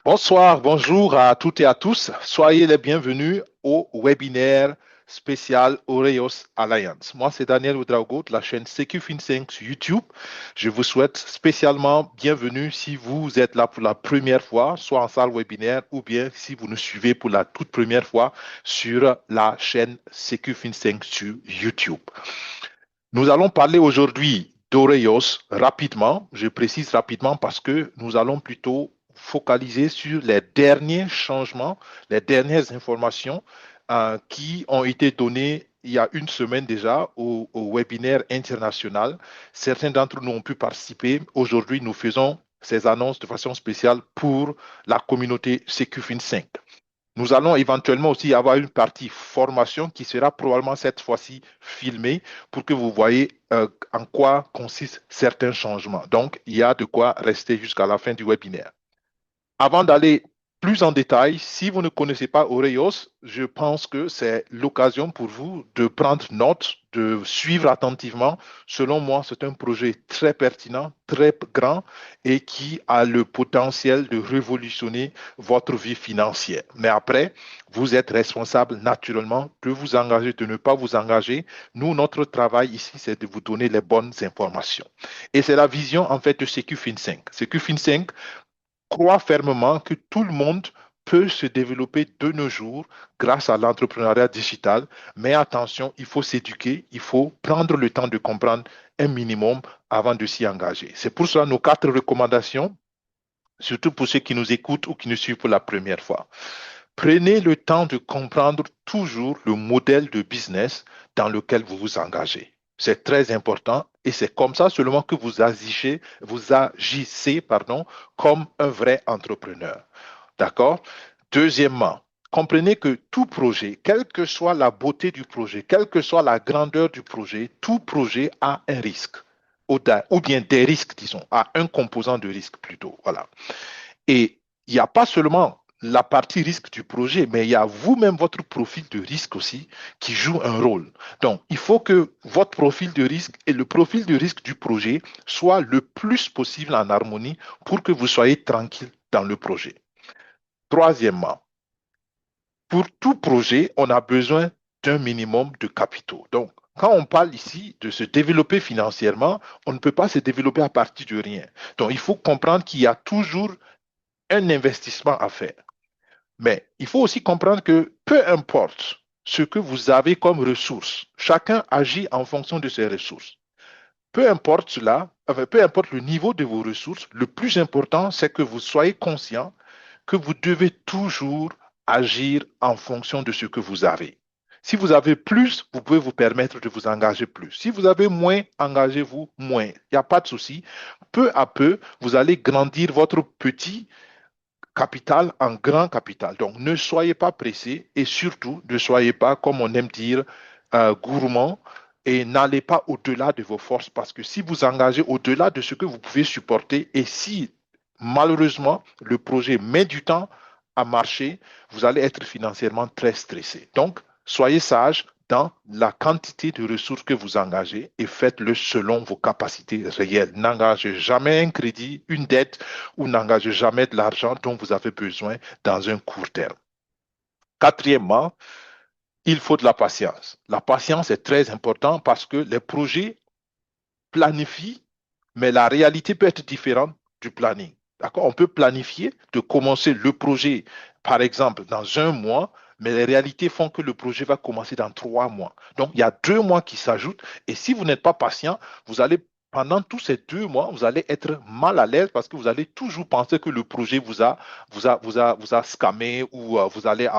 Bonsoir, bonjour à toutes et à tous. Soyez les bienvenus au webinaire spécial Oreos Alliance. Moi, c'est Daniel Oudraogo de la chaîne CQFin5 sur YouTube. Je vous souhaite spécialement bienvenue si vous êtes là pour la première fois, soit en salle webinaire, ou bien si vous nous suivez pour la toute première fois sur la chaîne CQFin5 sur YouTube. Nous allons parler aujourd'hui d'Oreos rapidement. Je précise rapidement parce que nous allons plutôt focaliser sur les derniers changements, les dernières informations qui ont été données il y a une semaine déjà au webinaire international. Certains d'entre nous ont pu participer. Aujourd'hui, nous faisons ces annonces de façon spéciale pour la communauté CQFin5. Nous allons éventuellement aussi avoir une partie formation qui sera probablement cette fois-ci filmée pour que vous voyez en quoi consistent certains changements. Donc, il y a de quoi rester jusqu'à la fin du webinaire. Avant d'aller plus en détail, si vous ne connaissez pas Oreos, je pense que c'est l'occasion pour vous de prendre note, de suivre attentivement. Selon moi, c'est un projet très pertinent, très grand et qui a le potentiel de révolutionner votre vie financière. Mais après, vous êtes responsable naturellement de vous engager, de ne pas vous engager. Nous, notre travail ici, c'est de vous donner les bonnes informations. Et c'est la vision en fait de CQFin5. CQFin5 croit fermement que tout le monde peut se développer de nos jours grâce à l'entrepreneuriat digital. Mais attention, il faut s'éduquer, il faut prendre le temps de comprendre un minimum avant de s'y engager. C'est pour cela nos 4 recommandations, surtout pour ceux qui nous écoutent ou qui nous suivent pour la première fois. Prenez le temps de comprendre toujours le modèle de business dans lequel vous vous engagez. C'est très important et c'est comme ça seulement que vous agissez comme un vrai entrepreneur. D'accord? Deuxièmement, comprenez que tout projet, quelle que soit la beauté du projet, quelle que soit la grandeur du projet, tout projet a un risque ou bien des risques, disons, a un composant de risque plutôt. Voilà. Et il n'y a pas seulement la partie risque du projet, mais il y a vous-même votre profil de risque aussi qui joue un rôle. Donc, il faut que votre profil de risque et le profil de risque du projet soient le plus possible en harmonie pour que vous soyez tranquille dans le projet. Troisièmement, pour tout projet, on a besoin d'un minimum de capitaux. Donc, quand on parle ici de se développer financièrement, on ne peut pas se développer à partir de rien. Donc, il faut comprendre qu'il y a toujours un investissement à faire. Mais il faut aussi comprendre que peu importe ce que vous avez comme ressources, chacun agit en fonction de ses ressources. Peu importe cela, enfin, peu importe le niveau de vos ressources, le plus important, c'est que vous soyez conscient que vous devez toujours agir en fonction de ce que vous avez. Si vous avez plus, vous pouvez vous permettre de vous engager plus. Si vous avez moins, engagez-vous moins. Il n'y a pas de souci. Peu à peu, vous allez grandir votre petit capital en grand capital. Donc, ne soyez pas pressé et surtout, ne soyez pas, comme on aime dire, gourmand et n'allez pas au-delà de vos forces parce que si vous engagez au-delà de ce que vous pouvez supporter et si malheureusement le projet met du temps à marcher, vous allez être financièrement très stressé. Donc, soyez sage dans la quantité de ressources que vous engagez et faites-le selon vos capacités réelles. N'engagez jamais un crédit, une dette ou n'engagez jamais de l'argent dont vous avez besoin dans un court terme. Quatrièmement, il faut de la patience. La patience est très importante parce que les projets planifient, mais la réalité peut être différente du planning. D'accord? On peut planifier de commencer le projet, par exemple, dans un mois, mais les réalités font que le projet va commencer dans 3 mois. Donc, il y a 2 mois qui s'ajoutent. Et si vous n'êtes pas patient, vous allez, pendant tous ces 2 mois, vous allez être mal à l'aise parce que vous allez toujours penser que le projet vous a scammé ou vous allez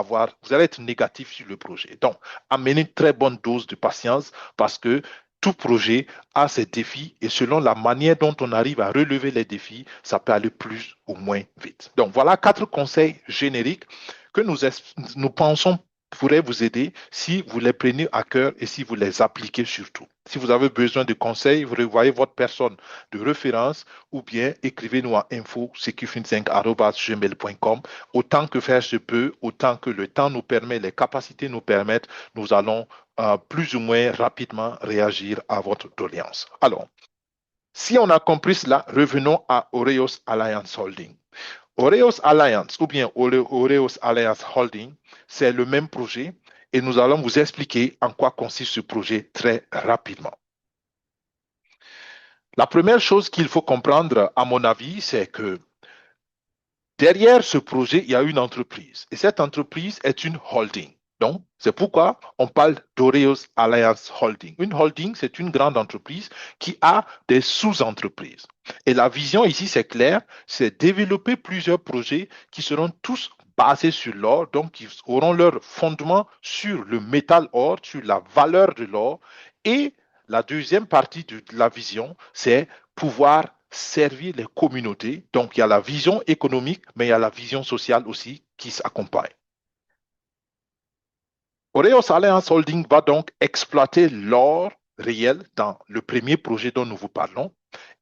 être négatif sur le projet. Donc, amenez une très bonne dose de patience parce que tout projet a ses défis et selon la manière dont on arrive à relever les défis, ça peut aller plus ou moins vite. Donc voilà 4 conseils génériques que nous pensons pourraient vous aider si vous les prenez à cœur et si vous les appliquez surtout. Si vous avez besoin de conseils, vous revoyez votre personne de référence ou bien écrivez-nous à info-5@gmail.com. Autant que faire se peut, autant que le temps nous permet, les capacités nous permettent, nous allons plus ou moins rapidement réagir à votre doléance. Alors, si on a compris cela, revenons à Oreos Alliance Holding. Oreos Alliance ou bien Oreos Alliance Holding, c'est le même projet et nous allons vous expliquer en quoi consiste ce projet très rapidement. La première chose qu'il faut comprendre, à mon avis, c'est que derrière ce projet, il y a une entreprise et cette entreprise est une holding. Donc, c'est pourquoi on parle d'Oreos Alliance Holding. Une holding, c'est une grande entreprise qui a des sous-entreprises. Et la vision ici, c'est clair, c'est développer plusieurs projets qui seront tous basés sur l'or, donc ils auront leur fondement sur le métal or, sur la valeur de l'or. Et la deuxième partie de la vision, c'est pouvoir servir les communautés. Donc, il y a la vision économique, mais il y a la vision sociale aussi qui s'accompagne. Oreos Alliance Holding va donc exploiter l'or réel dans le premier projet dont nous vous parlons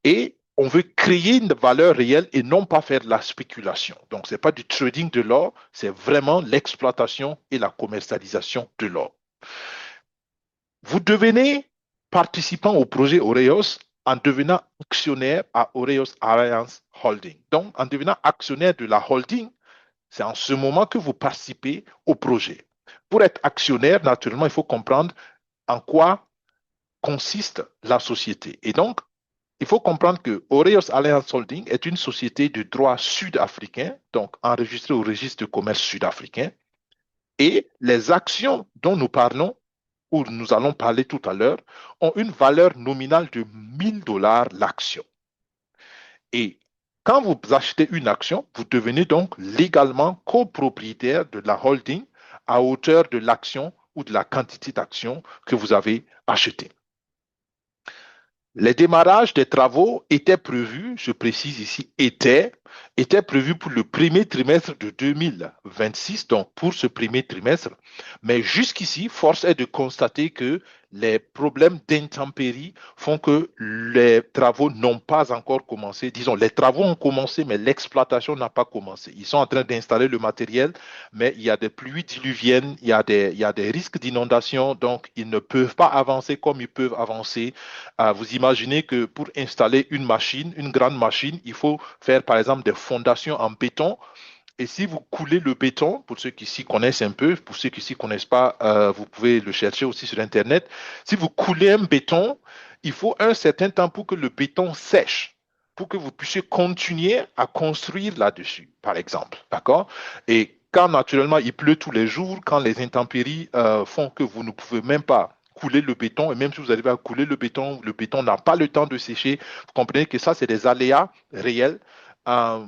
et on veut créer une valeur réelle et non pas faire de la spéculation. Donc, ce n'est pas du trading de l'or, c'est vraiment l'exploitation et la commercialisation de l'or. Vous devenez participant au projet Oreos en devenant actionnaire à Oreos Alliance Holding. Donc, en devenant actionnaire de la holding, c'est en ce moment que vous participez au projet. Pour être actionnaire, naturellement, il faut comprendre en quoi consiste la société. Et donc, il faut comprendre que Oreos Alliance Holding est une société de droit sud-africain, donc enregistrée au registre de commerce sud-africain. Et les actions dont nous parlons, où nous allons parler tout à l'heure, ont une valeur nominale de 1000 dollars l'action. Et quand vous achetez une action, vous devenez donc légalement copropriétaire de la holding à hauteur de l'action ou de la quantité d'actions que vous avez achetée. Les démarrages des travaux étaient prévus, je précise ici, étaient prévus pour le premier trimestre de 2026, donc pour ce premier trimestre. Mais jusqu'ici, force est de constater que les problèmes d'intempéries font que les travaux n'ont pas encore commencé. Disons, les travaux ont commencé, mais l'exploitation n'a pas commencé. Ils sont en train d'installer le matériel, mais il y a des pluies diluviennes, il y a des risques d'inondation, donc ils ne peuvent pas avancer comme ils peuvent avancer. Vous imaginez que pour installer une machine, une grande machine, il faut faire par exemple des fondations en béton. Et si vous coulez le béton, pour ceux qui s'y connaissent un peu, pour ceux qui s'y connaissent pas, vous pouvez le chercher aussi sur Internet. Si vous coulez un béton, il faut un certain temps pour que le béton sèche, pour que vous puissiez continuer à construire là-dessus, par exemple. D'accord? Et quand naturellement il pleut tous les jours, quand les intempéries font que vous ne pouvez même pas couler le béton, et même si vous arrivez à couler le béton n'a pas le temps de sécher. Vous comprenez que ça, c'est des aléas réels. Euh,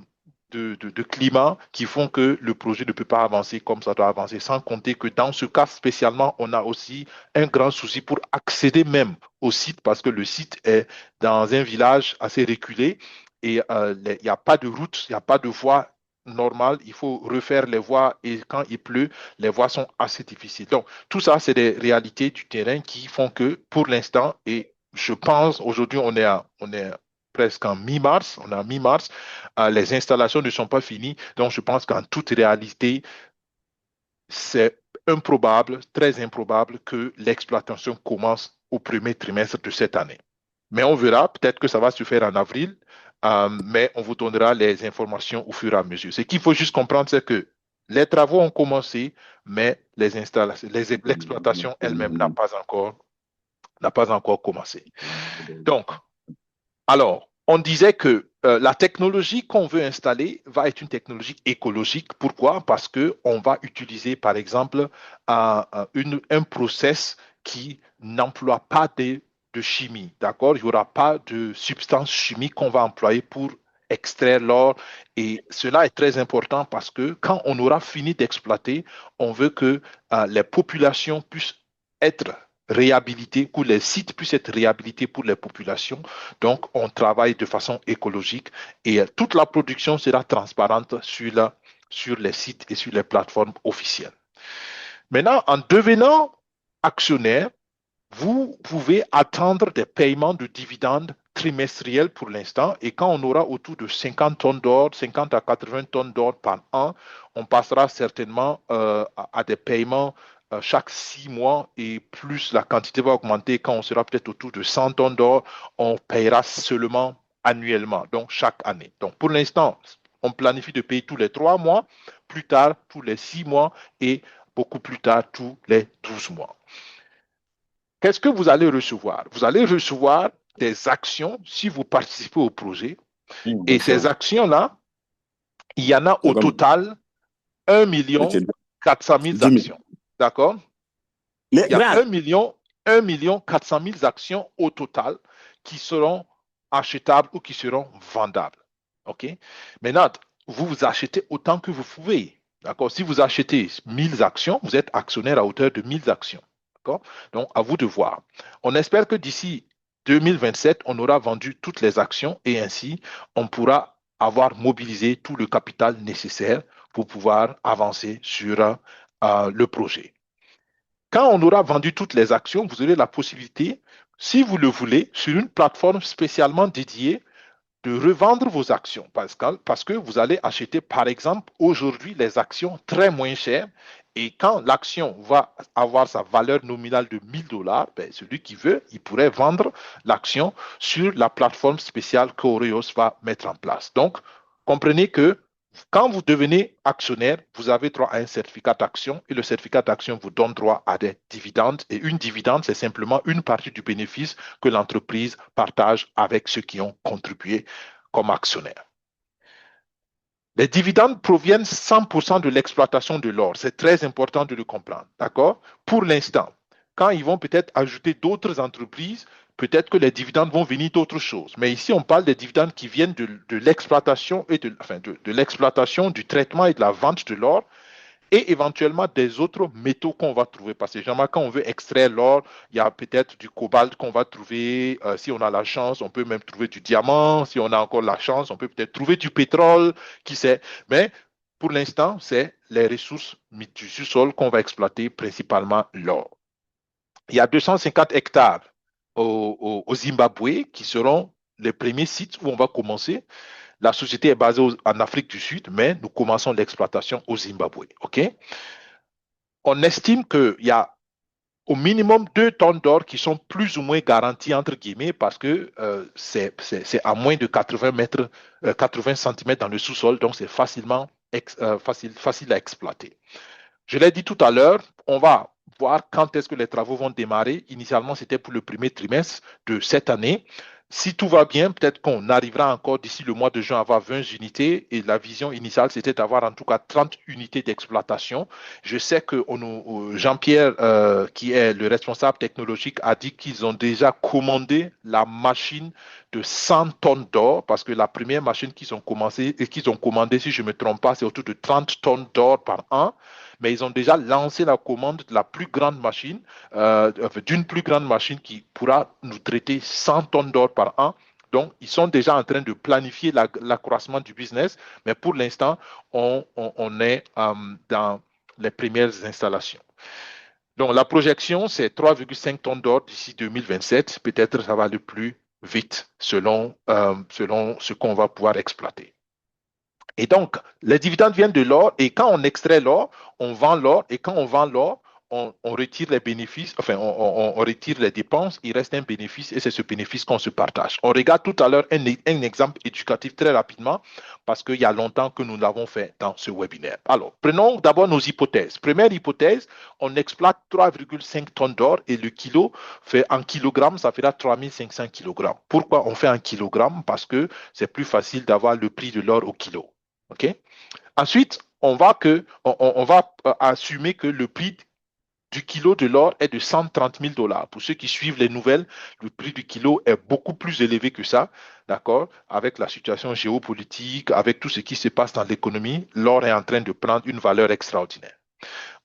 de climat qui font que le projet ne peut pas avancer comme ça doit avancer, sans compter que dans ce cas spécialement, on a aussi un grand souci pour accéder même au site parce que le site est dans un village assez reculé et il n'y a pas de route, il n'y a pas de voie normale, il faut refaire les voies et quand il pleut, les voies sont assez difficiles. Donc, tout ça, c'est des réalités du terrain qui font que pour l'instant, et je pense aujourd'hui, on est presque en mi-mars, on est en mi-mars, les installations ne sont pas finies. Donc, je pense qu'en toute réalité, c'est improbable, très improbable que l'exploitation commence au premier trimestre de cette année. Mais on verra, peut-être que ça va se faire en avril, mais on vous donnera les informations au fur et à mesure. Ce qu'il faut juste comprendre, c'est que les travaux ont commencé, mais les installations, l'exploitation elle-même n'a pas encore commencé. Donc, alors, on disait que la technologie qu'on veut installer va être une technologie écologique. Pourquoi? Parce que on va utiliser, par exemple, un process qui n'emploie pas de chimie. D'accord? Il n'y aura pas de substance chimique qu'on va employer pour extraire l'or. Et cela est très important parce que quand on aura fini d'exploiter, on veut que les populations puissent être réhabilitées, que les sites puissent être réhabilités pour les populations. Donc, on travaille de façon écologique et toute la production sera transparente sur les sites et sur les plateformes officielles. Maintenant, en devenant actionnaire, vous pouvez attendre des paiements de dividendes trimestriels pour l'instant et quand on aura autour de 50 tonnes d'or, 50 à 80 tonnes d'or par an, on passera certainement à des paiements chaque 6 mois et plus la quantité va augmenter. Quand on sera peut-être autour de 100 tonnes d'or, on payera seulement annuellement, donc chaque année. Donc pour l'instant, On planifie de payer tous les 3 mois, plus tard tous les 6 mois et beaucoup plus tard tous les 12 mois. Qu'est-ce que vous allez recevoir? Vous allez recevoir des actions si vous participez au projet. Et ces D'accord. actions-là, il y en a C'est au comme, total 1 ok, 400 000 10 000. actions. D'accord? Mais, Il y a Brad, 1 million 400 000 actions au total qui seront achetables ou qui seront vendables. OK? Maintenant, vous achetez autant que vous pouvez. D'accord? Si vous achetez 1000 actions, vous êtes actionnaire à hauteur de 1000 actions. D'accord? Donc, à vous de voir. On espère que d'ici 2027, on aura vendu toutes les actions et ainsi, on pourra avoir mobilisé tout le capital nécessaire pour pouvoir avancer sur le projet. Quand on aura vendu toutes les actions, vous aurez la possibilité, si vous le voulez, sur une plateforme spécialement dédiée, de revendre vos actions. Parce que vous allez acheter, par exemple, aujourd'hui, les actions très moins chères. Et quand l'action va avoir sa valeur nominale de 1000 $, ben, celui qui veut, il pourrait vendre l'action sur la plateforme spéciale qu'Oreos va mettre en place. Donc, comprenez que quand vous devenez actionnaire, vous avez droit à un certificat d'action et le certificat d'action vous donne droit à des dividendes. Et une dividende, c'est simplement une partie du bénéfice que l'entreprise partage avec ceux qui ont contribué comme actionnaires. Les dividendes proviennent 100% de l'exploitation de l'or. C'est très important de le comprendre. D'accord? Pour l'instant, quand ils vont peut-être ajouter d'autres entreprises, peut-être que les dividendes vont venir d'autres choses. Mais ici, on parle des dividendes qui viennent de l'exploitation et de l'exploitation, du traitement et de la vente de l'or et éventuellement des autres métaux qu'on va trouver. Parce que généralement, quand on veut extraire l'or, il y a peut-être du cobalt qu'on va trouver. Si on a la chance, on peut même trouver du diamant. Si on a encore la chance, on peut peut-être trouver du pétrole, qui sait. Mais pour l'instant, c'est les ressources du sous-sol qu'on va exploiter, principalement l'or. Il y a 250 hectares au Zimbabwe qui seront les premiers sites où on va commencer. La société est basée en Afrique du Sud, mais nous commençons l'exploitation au Zimbabwe. OK? On estime qu'il y a au minimum 2 tonnes d'or qui sont plus ou moins garanties, entre guillemets, parce que c'est à moins de 80 mètres, 80 centimètres dans le sous-sol, donc c'est facile à exploiter. Je l'ai dit tout à l'heure, on va voir quand est-ce que les travaux vont démarrer. Initialement, c'était pour le premier trimestre de cette année. Si tout va bien, peut-être qu'on arrivera encore d'ici le mois de juin à avoir 20 unités et la vision initiale, c'était d'avoir en tout cas 30 unités d'exploitation. Je sais que Jean-Pierre, qui est le responsable technologique, a dit qu'ils ont déjà commandé la machine de 100 tonnes d'or parce que la première machine qu'ils ont commencé et qu'ils ont commandé, si je ne me trompe pas, c'est autour de 30 tonnes d'or par an, mais ils ont déjà lancé la commande de la plus grande machine, d'une plus grande machine qui pourra nous traiter 100 tonnes d'or par an. Donc, ils sont déjà en train de planifier l'accroissement du business, mais pour l'instant, on est dans les premières installations. Donc, la projection, c'est 3,5 tonnes d'or d'ici 2027. Peut-être ça va aller plus vite selon ce qu'on va pouvoir exploiter. Et donc, les dividendes viennent de l'or et quand on extrait l'or, on vend l'or et quand on vend l'or, on retire les bénéfices, enfin, on retire les dépenses, il reste un bénéfice et c'est ce bénéfice qu'on se partage. On regarde tout à l'heure un exemple éducatif très rapidement parce qu'il y a longtemps que nous l'avons fait dans ce webinaire. Alors, prenons d'abord nos hypothèses. Première hypothèse, on exploite 3,5 tonnes d'or et le kilo fait en kilogrammes, ça fera 3500 kilogrammes. Pourquoi on fait en kilogrammes? Parce que c'est plus facile d'avoir le prix de l'or au kilo. OK? Ensuite, on va assumer que le prix du kilo de l'or est de 130 000 $. Pour ceux qui suivent les nouvelles, le prix du kilo est beaucoup plus élevé que ça, d'accord? Avec la situation géopolitique, avec tout ce qui se passe dans l'économie, l'or est en train de prendre une valeur extraordinaire.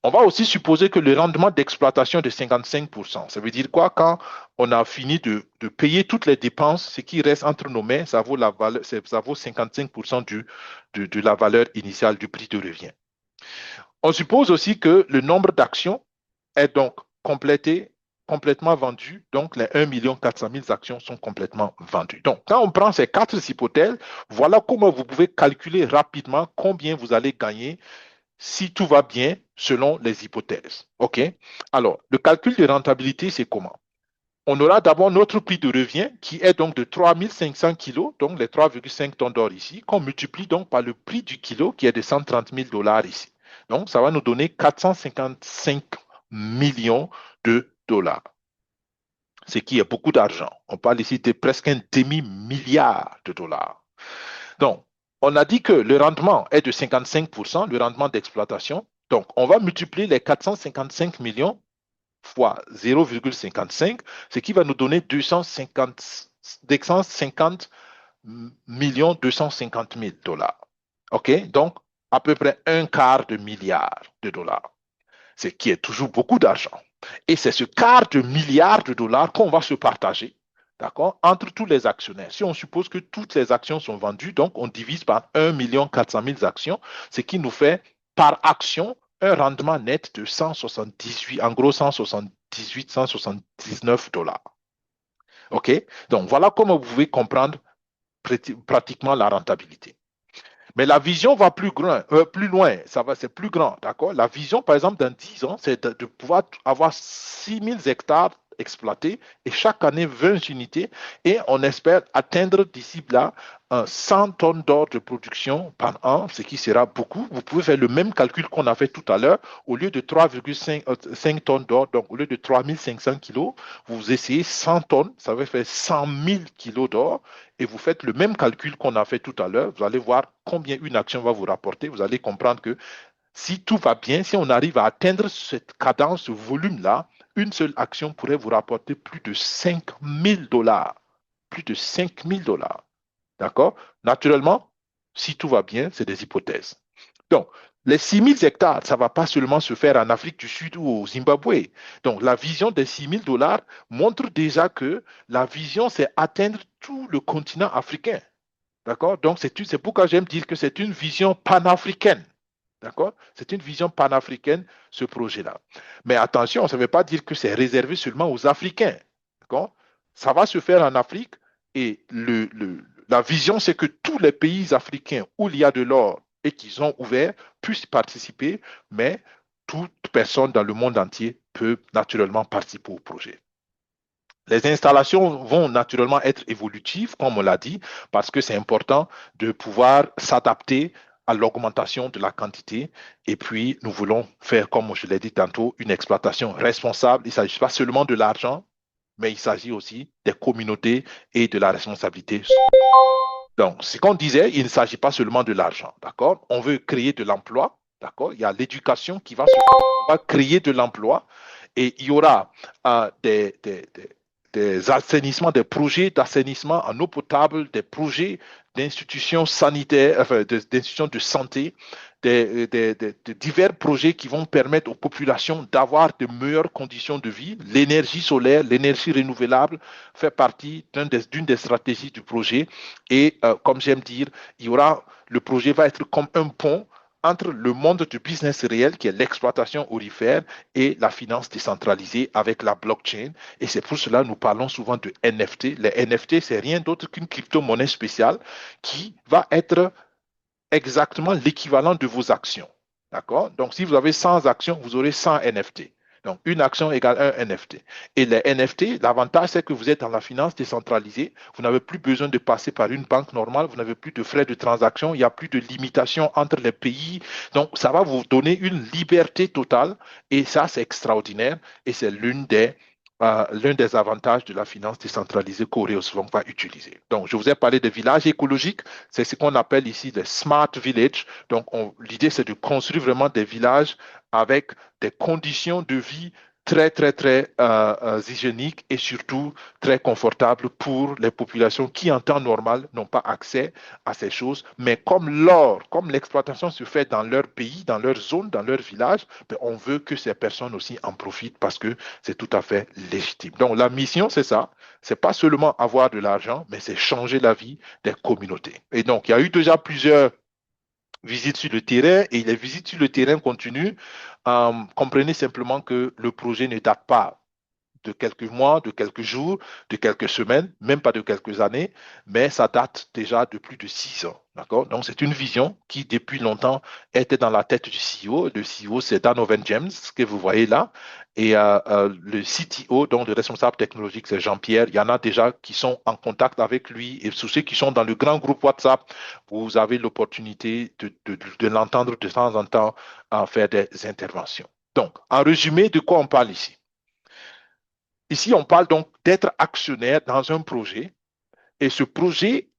On va aussi supposer que le rendement d'exploitation est de 55%. Ça veut dire quoi? Quand on a fini de payer toutes les dépenses, ce qui reste entre nos mains, ça vaut, ça vaut 55% de la valeur initiale du prix de revient. On suppose aussi que le nombre d'actions est donc complètement vendu. Donc, les 1 400 000 actions sont complètement vendues. Donc, quand on prend ces 4 hypothèses, voilà comment vous pouvez calculer rapidement combien vous allez gagner si tout va bien selon les hypothèses. OK? Alors, le calcul de rentabilité, c'est comment? On aura d'abord notre prix de revient qui est donc de 3500 kilos, donc les 3,5 tonnes d'or ici, qu'on multiplie donc par le prix du kilo qui est de 130 000 dollars ici. Donc, ça va nous donner 455 millions de dollars, ce qui est beaucoup d'argent. On parle ici de presque un demi-milliard de dollars. Donc, on a dit que le rendement est de 55%, le rendement d'exploitation. Donc, on va multiplier les 455 millions fois 0,55, ce qui va nous donner 250 millions 250 000 dollars. OK? Donc, à peu près un quart de milliard de dollars, ce qui est toujours beaucoup d'argent. Et c'est ce quart de milliard de dollars qu'on va se partager, d'accord, entre tous les actionnaires. Si on suppose que toutes les actions sont vendues, donc on divise par 1 400 000 actions, ce qui nous fait par action un rendement net de 178, en gros 178, 179 dollars. OK? Donc voilà comment vous pouvez comprendre pratiquement la rentabilité. Mais la vision va plus loin, c'est plus grand, d'accord? La vision, par exemple, dans 10 ans, c'est de pouvoir avoir 6 000 hectares exploités et chaque année 20 unités et on espère atteindre d'ici là 100 tonnes d'or de production par an, ce qui sera beaucoup. Vous pouvez faire le même calcul qu'on a fait tout à l'heure. Au lieu de 3,5 tonnes d'or, donc au lieu de 3500 kilos, vous essayez 100 tonnes, ça va faire 100 000 kilos d'or et vous faites le même calcul qu'on a fait tout à l'heure, vous allez voir combien une action va vous rapporter. Vous allez comprendre que si tout va bien, si on arrive à atteindre cette cadence, ce volume-là, une seule action pourrait vous rapporter plus de 5 000 dollars. Plus de 5 000 dollars. D'accord? Naturellement, si tout va bien, c'est des hypothèses. Donc, les 6 000 hectares, ça ne va pas seulement se faire en Afrique du Sud ou au Zimbabwe. Donc, la vision des 6 000 dollars montre déjà que la vision, c'est atteindre tout le continent africain. D'accord? Donc, c'est pourquoi j'aime dire que c'est une vision panafricaine. D'accord? C'est une vision panafricaine, ce projet-là. Mais attention, ça ne veut pas dire que c'est réservé seulement aux Africains. D'accord? Ça va se faire en Afrique et la vision, c'est que tous les pays africains où il y a de l'or et qu'ils ont ouvert puissent participer, mais toute personne dans le monde entier peut naturellement participer au projet. Les installations vont naturellement être évolutives, comme on l'a dit, parce que c'est important de pouvoir s'adapter à l'augmentation de la quantité. Et puis, nous voulons faire, comme je l'ai dit tantôt, une exploitation responsable. Il ne s'agit pas seulement de l'argent, mais il s'agit aussi des communautés et de la responsabilité. Donc, ce qu'on disait, il ne s'agit pas seulement de l'argent, d'accord? On veut créer de l'emploi, d'accord? Il y a l'éducation qui va se faire, on va créer de l'emploi et il y aura des assainissements, des projets d'assainissement en eau potable, des projets d'institutions sanitaires, enfin, d'institutions de santé, de divers projets qui vont permettre aux populations d'avoir de meilleures conditions de vie. L'énergie solaire, l'énergie renouvelable fait partie d'une des stratégies du projet. Et comme j'aime dire, le projet va être comme un pont entre le monde du business réel, qui est l'exploitation aurifère, et la finance décentralisée avec la blockchain. Et c'est pour cela que nous parlons souvent de NFT. Les NFT, c'est rien d'autre qu'une crypto-monnaie spéciale qui va être exactement l'équivalent de vos actions. D'accord? Donc, si vous avez 100 actions, vous aurez 100 NFT. Donc, une action égale un NFT. Et les NFT, l'avantage, c'est que vous êtes dans la finance décentralisée. Vous n'avez plus besoin de passer par une banque normale. Vous n'avez plus de frais de transaction. Il n'y a plus de limitation entre les pays. Donc, ça va vous donner une liberté totale. Et ça, c'est extraordinaire. Et c'est l'un des avantages de la finance décentralisée qu'Oreos va utiliser. Donc, je vous ai parlé des villages écologiques. C'est ce qu'on appelle ici des smart villages. Donc, l'idée, c'est de construire vraiment des villages avec des conditions de vie très, très, très hygiéniques et surtout très confortables pour les populations qui, en temps normal, n'ont pas accès à ces choses. Mais comme l'exploitation se fait dans leur pays, dans leur zone, dans leur village, ben, on veut que ces personnes aussi en profitent parce que c'est tout à fait légitime. Donc, la mission, c'est ça. C'est pas seulement avoir de l'argent, mais c'est changer la vie des communautés. Et donc, il y a eu déjà plusieurs visites sur le terrain et les visites sur le terrain continuent. Comprenez simplement que le projet ne date pas de quelques mois, de quelques jours, de quelques semaines, même pas de quelques années, mais ça date déjà de plus de 6 ans. D'accord? Donc, c'est une vision qui, depuis longtemps, était dans la tête du CEO. Le CEO, c'est Donovan James, que vous voyez là. Et le CTO, donc le responsable technologique, c'est Jean-Pierre. Il y en a déjà qui sont en contact avec lui. Et tous ceux qui sont dans le grand groupe WhatsApp, vous avez l'opportunité de l'entendre de temps en temps faire des interventions. Donc, en résumé, de quoi on parle ici? Ici, on parle donc d'être actionnaire dans un projet et ce projet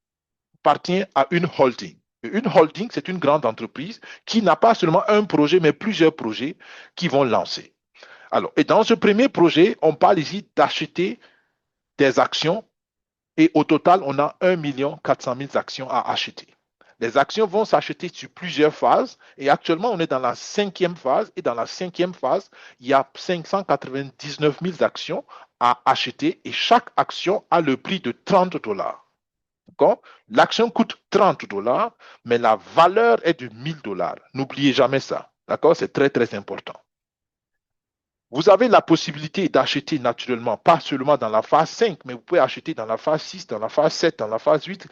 appartient à une holding. Une holding, c'est une grande entreprise qui n'a pas seulement un projet, mais plusieurs projets qui vont lancer. Alors, et dans ce premier projet, on parle ici d'acheter des actions et au total, on a 1 400 000 actions à acheter. Les actions vont s'acheter sur plusieurs phases et actuellement, on est dans la 5e phase et dans la 5e phase, il y a 599 000 actions à acheter et chaque action a le prix de 30 dollars. L'action coûte 30 dollars, mais la valeur est de 1000 dollars. N'oubliez jamais ça. D'accord? C'est très, très important. Vous avez la possibilité d'acheter naturellement, pas seulement dans la phase 5, mais vous pouvez acheter dans la phase 6, dans la phase 7, dans la phase 8.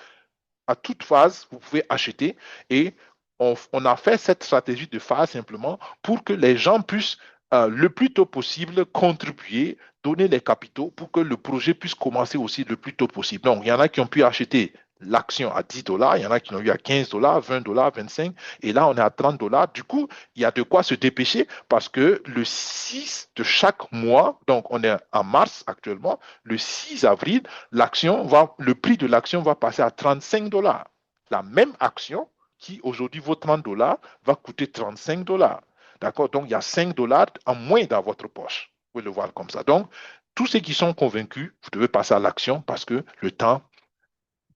À toute phase, vous pouvez acheter et on a fait cette stratégie de phase simplement pour que les gens puissent le plus tôt possible contribuer, donner les capitaux pour que le projet puisse commencer aussi le plus tôt possible. Donc, il y en a qui ont pu acheter l'action à 10 dollars, il y en a qui l'ont eu à 15 dollars, 20 dollars, 25, et là, on est à 30 dollars. Du coup, il y a de quoi se dépêcher parce que le 6 de chaque mois, donc on est en mars actuellement, le 6 avril, le prix de l'action va passer à 35 dollars. La même action qui aujourd'hui vaut 30 dollars va coûter 35 dollars. D'accord? Donc, il y a 5 dollars en moins dans votre poche. Vous pouvez le voir comme ça. Donc, tous ceux qui sont convaincus, vous devez passer à l'action parce que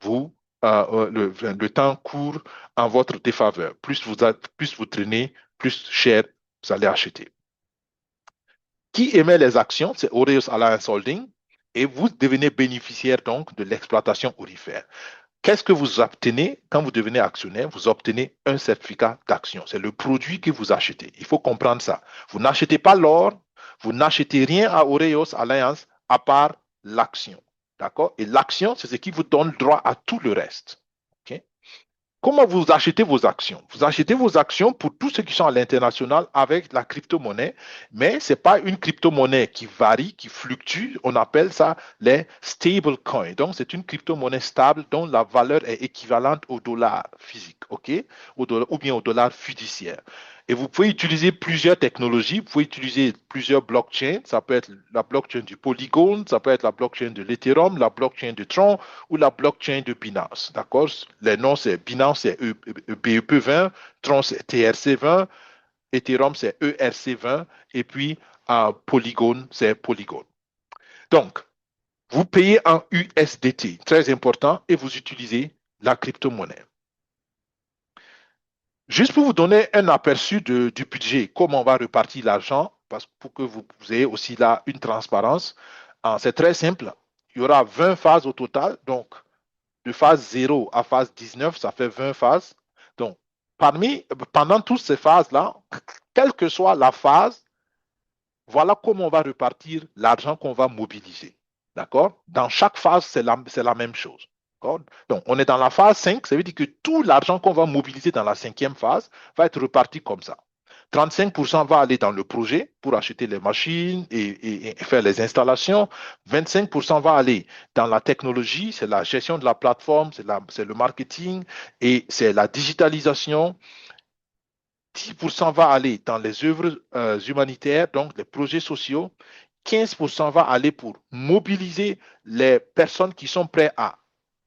vous, le temps court en votre défaveur. Plus vous traînez, plus cher vous allez acheter. Qui émet les actions? C'est Aureus Alliance Holding et vous devenez bénéficiaire donc de l'exploitation aurifère. Qu'est-ce que vous obtenez quand vous devenez actionnaire? Vous obtenez un certificat d'action. C'est le produit que vous achetez. Il faut comprendre ça. Vous n'achetez pas l'or, vous n'achetez rien à Aureos Alliance à part l'action. D'accord? Et l'action, c'est ce qui vous donne droit à tout le reste. OK? Comment vous achetez vos actions? Vous achetez vos actions pour tous ceux qui sont à l'international avec la crypto-monnaie, mais ce n'est pas une crypto-monnaie qui varie, qui fluctue. On appelle ça les stable coins. Donc, c'est une crypto-monnaie stable dont la valeur est équivalente au dollar physique, OK? Ou bien au dollar fiduciaire. Et vous pouvez utiliser plusieurs technologies. Vous pouvez utiliser plusieurs blockchains. Ça peut être la blockchain du Polygon, ça peut être la blockchain de l'Ethereum, la blockchain de Tron ou la blockchain de Binance. D'accord? Les noms, c'est Binance, c'est BEP20, Tron, c'est TRC20, Ethereum, c'est ERC20, et puis Polygon, c'est Polygon. Donc, vous payez en USDT, très important, et vous utilisez la crypto-monnaie. Juste pour vous donner un aperçu du budget, comment on va repartir l'argent, pour que vous ayez aussi là une transparence, c'est très simple. Il y aura 20 phases au total, donc de phase 0 à phase 19, ça fait 20 phases. Donc, pendant toutes ces phases-là, quelle que soit la phase, voilà comment on va repartir l'argent qu'on va mobiliser. D'accord? Dans chaque phase, c'est la même chose. Donc, on est dans la phase 5, ça veut dire que tout l'argent qu'on va mobiliser dans la 5e phase va être reparti comme ça. 35% va aller dans le projet pour acheter les machines et faire les installations. 25% va aller dans la technologie, c'est la gestion de la plateforme, c'est le marketing et c'est la digitalisation. 10% va aller dans les œuvres humanitaires, donc les projets sociaux. 15% va aller pour mobiliser les personnes qui sont prêtes à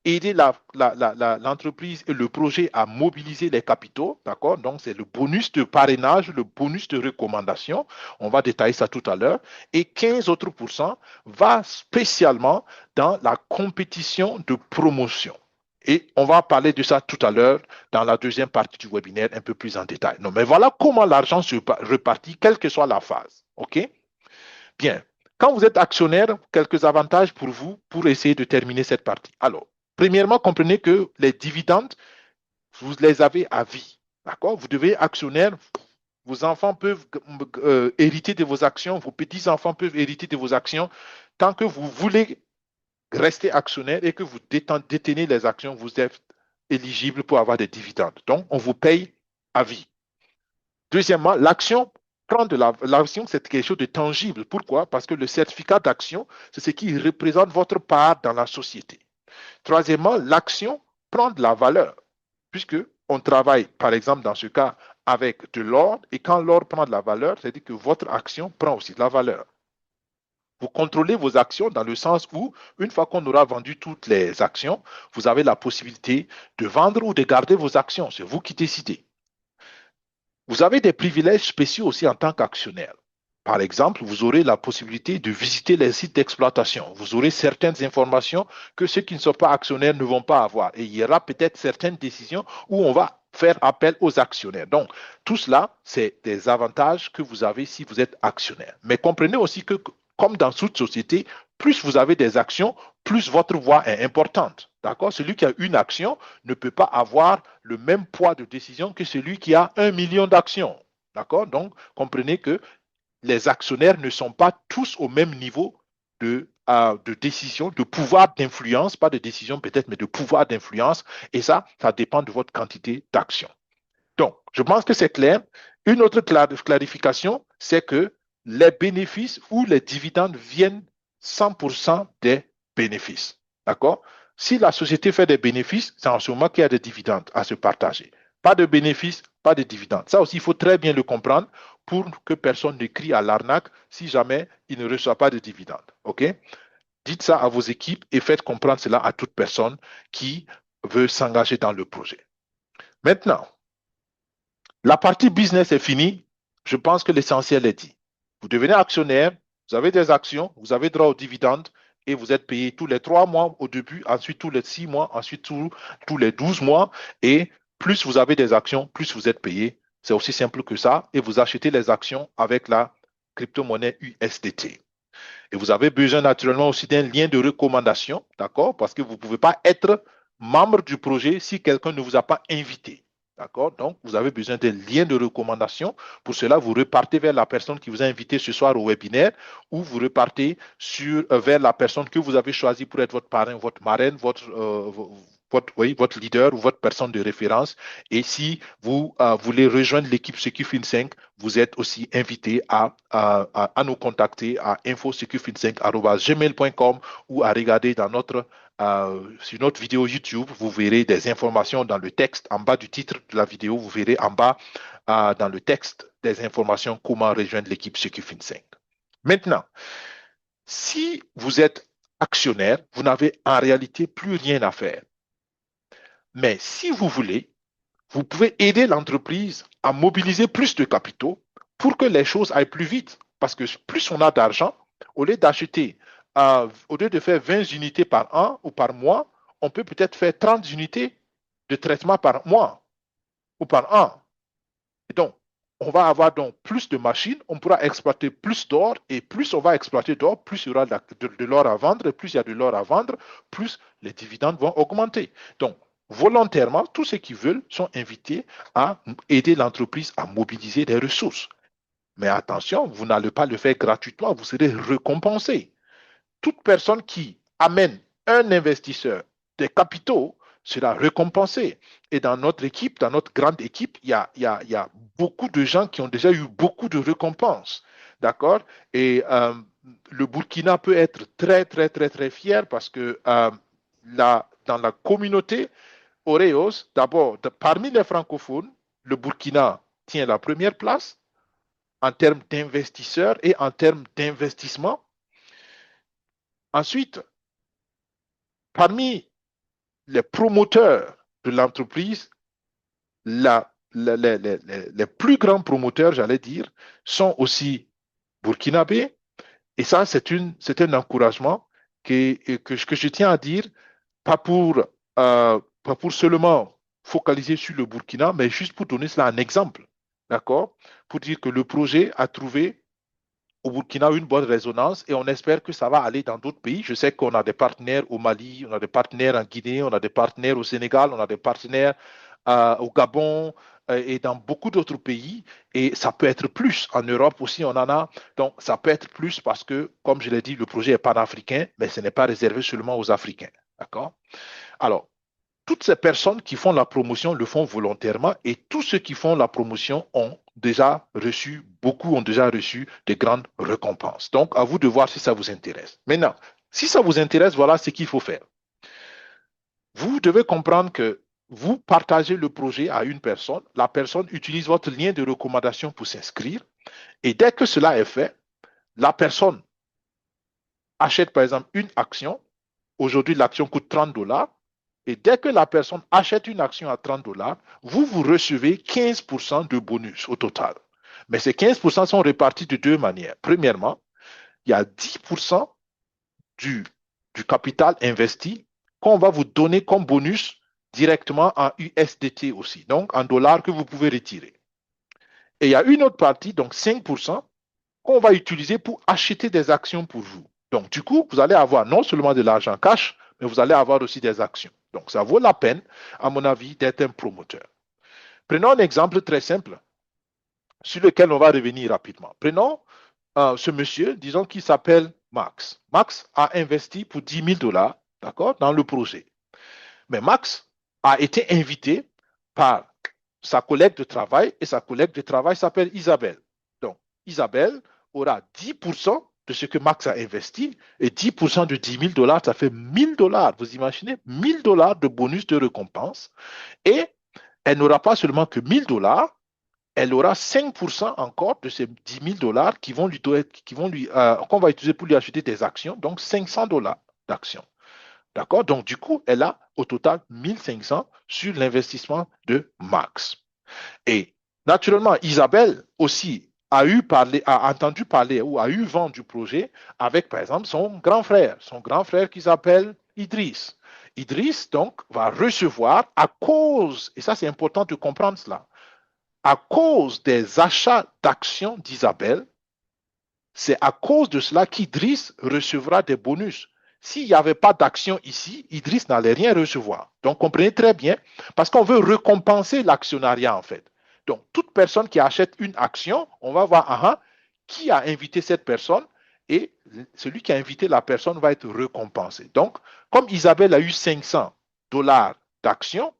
aider l'entreprise et le projet à mobiliser les capitaux, d'accord? Donc, c'est le bonus de parrainage, le bonus de recommandation. On va détailler ça tout à l'heure. Et 15 autres pourcents va spécialement dans la compétition de promotion. Et on va parler de ça tout à l'heure dans la deuxième partie du webinaire un peu plus en détail. Non, mais voilà comment l'argent se repartit, quelle que soit la phase. OK? Bien. Quand vous êtes actionnaire, quelques avantages pour vous pour essayer de terminer cette partie. Alors, premièrement, comprenez que les dividendes, vous les avez à vie. D'accord? Vous devez actionnaire, Vos enfants peuvent hériter de vos actions, vos petits-enfants peuvent hériter de vos actions. Tant que vous voulez rester actionnaire et que vous détenez les actions, vous êtes éligible pour avoir des dividendes. Donc, on vous paye à vie. Deuxièmement, l'action, c'est quelque chose de tangible. Pourquoi? Parce que le certificat d'action, c'est ce qui représente votre part dans la société. Troisièmement, l'action prend de la valeur, puisque on travaille, par exemple, dans ce cas, avec de l'or, et quand l'or prend de la valeur, c'est-à-dire que votre action prend aussi de la valeur. Vous contrôlez vos actions dans le sens où, une fois qu'on aura vendu toutes les actions, vous avez la possibilité de vendre ou de garder vos actions. C'est vous qui décidez. Vous avez des privilèges spéciaux aussi en tant qu'actionnaire. Par exemple, vous aurez la possibilité de visiter les sites d'exploitation. Vous aurez certaines informations que ceux qui ne sont pas actionnaires ne vont pas avoir. Et il y aura peut-être certaines décisions où on va faire appel aux actionnaires. Donc, tout cela, c'est des avantages que vous avez si vous êtes actionnaire. Mais comprenez aussi que, comme dans toute société, plus vous avez des actions, plus votre voix est importante. D'accord? Celui qui a une action ne peut pas avoir le même poids de décision que celui qui a 1 million d'actions. D'accord? Donc, comprenez que les actionnaires ne sont pas tous au même niveau de décision, de pouvoir d'influence, pas de décision peut-être, mais de pouvoir d'influence. Et ça dépend de votre quantité d'action. Donc, je pense que c'est clair. Une autre clarification, c'est que les bénéfices ou les dividendes viennent 100% des bénéfices. D'accord? Si la société fait des bénéfices, c'est en ce moment qu'il y a des dividendes à se partager. Pas de bénéfices, pas de dividendes. Ça aussi, il faut très bien le comprendre pour que personne ne crie à l'arnaque si jamais il ne reçoit pas de dividendes. OK? Dites ça à vos équipes et faites comprendre cela à toute personne qui veut s'engager dans le projet. Maintenant, la partie business est finie. Je pense que l'essentiel est dit. Vous devenez actionnaire, vous avez des actions, vous avez droit aux dividendes et vous êtes payé tous les 3 mois au début, ensuite tous les 6 mois, ensuite tous les 12 mois. Et plus vous avez des actions, plus vous êtes payé. C'est aussi simple que ça. Et vous achetez les actions avec la crypto-monnaie USDT. Et vous avez besoin naturellement aussi d'un lien de recommandation, d'accord? Parce que vous ne pouvez pas être membre du projet si quelqu'un ne vous a pas invité. D'accord? Donc, vous avez besoin d'un lien de recommandation. Pour cela, vous repartez vers la personne qui vous a invité ce soir au webinaire ou vous repartez vers la personne que vous avez choisie pour être votre parrain, votre marraine, votre leader ou votre personne de référence. Et si vous voulez rejoindre l'équipe SecuFin5, vous êtes aussi invité à nous contacter à info-secufin5@gmail.com ou à regarder sur notre vidéo YouTube. Vous verrez des informations dans le texte. En bas du titre de la vidéo, vous verrez en bas dans le texte des informations comment rejoindre l'équipe SecuFin5. Maintenant, si vous êtes actionnaire, vous n'avez en réalité plus rien à faire. Mais si vous voulez, vous pouvez aider l'entreprise à mobiliser plus de capitaux pour que les choses aillent plus vite. Parce que plus on a d'argent, au lieu au lieu de faire 20 unités par an ou par mois, on peut peut-être faire 30 unités de traitement par mois ou par an. Et donc, on va avoir donc plus de machines, on pourra exploiter plus d'or et plus on va exploiter d'or, plus il y aura de l'or à vendre, et plus il y a de l'or à vendre, plus les dividendes vont augmenter. Donc, volontairement, tous ceux qui veulent sont invités à aider l'entreprise à mobiliser des ressources. Mais attention, vous n'allez pas le faire gratuitement, vous serez récompensé. Toute personne qui amène un investisseur des capitaux sera récompensée. Et dans notre équipe, dans notre grande équipe, il y a beaucoup de gens qui ont déjà eu beaucoup de récompenses. D'accord? Et le Burkina peut être très, très, très, très fier parce que dans la communauté Oreos, d'abord, parmi les francophones, le Burkina tient la première place en termes d'investisseurs et en termes d'investissement. Ensuite, parmi les promoteurs de l'entreprise, les plus grands promoteurs, j'allais dire, sont aussi burkinabés. Et ça, c'est un encouragement que je tiens à dire, pas pour seulement focaliser sur le Burkina, mais juste pour donner cela un exemple. D'accord? Pour dire que le projet a trouvé au Burkina une bonne résonance et on espère que ça va aller dans d'autres pays. Je sais qu'on a des partenaires au Mali, on a des partenaires en Guinée, on a des partenaires au Sénégal, on a des partenaires au Gabon, et dans beaucoup d'autres pays, et ça peut être plus. En Europe aussi, on en a. Donc, ça peut être plus parce que, comme je l'ai dit, le projet est panafricain, mais ce n'est pas réservé seulement aux Africains. D'accord? Alors, toutes ces personnes qui font la promotion le font volontairement et tous ceux qui font la promotion ont déjà reçu, beaucoup ont déjà reçu de grandes récompenses. Donc, à vous de voir si ça vous intéresse. Maintenant, si ça vous intéresse, voilà ce qu'il faut faire. Vous devez comprendre que vous partagez le projet à une personne, la personne utilise votre lien de recommandation pour s'inscrire et dès que cela est fait, la personne achète par exemple une action. Aujourd'hui, l'action coûte 30 dollars. Et dès que la personne achète une action à 30 dollars, vous recevez 15% de bonus au total. Mais ces 15% sont répartis de deux manières. Premièrement, il y a 10% du, du capital investi qu'on va vous donner comme bonus directement en USDT aussi, donc en dollars que vous pouvez retirer. Et il y a une autre partie, donc 5%, qu'on va utiliser pour acheter des actions pour vous. Donc, du coup, vous allez avoir non seulement de l'argent cash, mais vous allez avoir aussi des actions. Donc, ça vaut la peine, à mon avis, d'être un promoteur. Prenons un exemple très simple sur lequel on va revenir rapidement. Prenons ce monsieur, disons qu'il s'appelle Max. Max a investi pour 10 000 dollars, d'accord, dans le projet. Mais Max a été invité par sa collègue de travail et sa collègue de travail s'appelle Isabelle. Donc, Isabelle aura 10% de ce que Max a investi et 10% de 10 000 dollars, ça fait 1 000 dollars. Vous imaginez 1 000 dollars de bonus de récompense et elle n'aura pas seulement que 1 000 dollars, elle aura 5% encore de ces 10 000 dollars qu'on va utiliser pour lui acheter des actions, donc 500 dollars d'actions. D'accord? Donc, du coup, elle a au total 1500 sur l'investissement de Max. Et naturellement, Isabelle aussi a entendu parler ou a eu vent du projet avec, par exemple, son grand frère qui s'appelle Idriss. Idriss, donc, va recevoir à cause, et ça c'est important de comprendre cela, à cause des achats d'actions d'Isabelle, c'est à cause de cela qu'Idriss recevra des bonus. S'il n'y avait pas d'action ici, Idriss n'allait rien recevoir. Donc, comprenez très bien, parce qu'on veut récompenser l'actionnariat, en fait. Donc, toute personne qui achète une action, on va voir qui a invité cette personne et celui qui a invité la personne va être récompensé. Donc, comme Isabelle a eu 500 dollars d'action,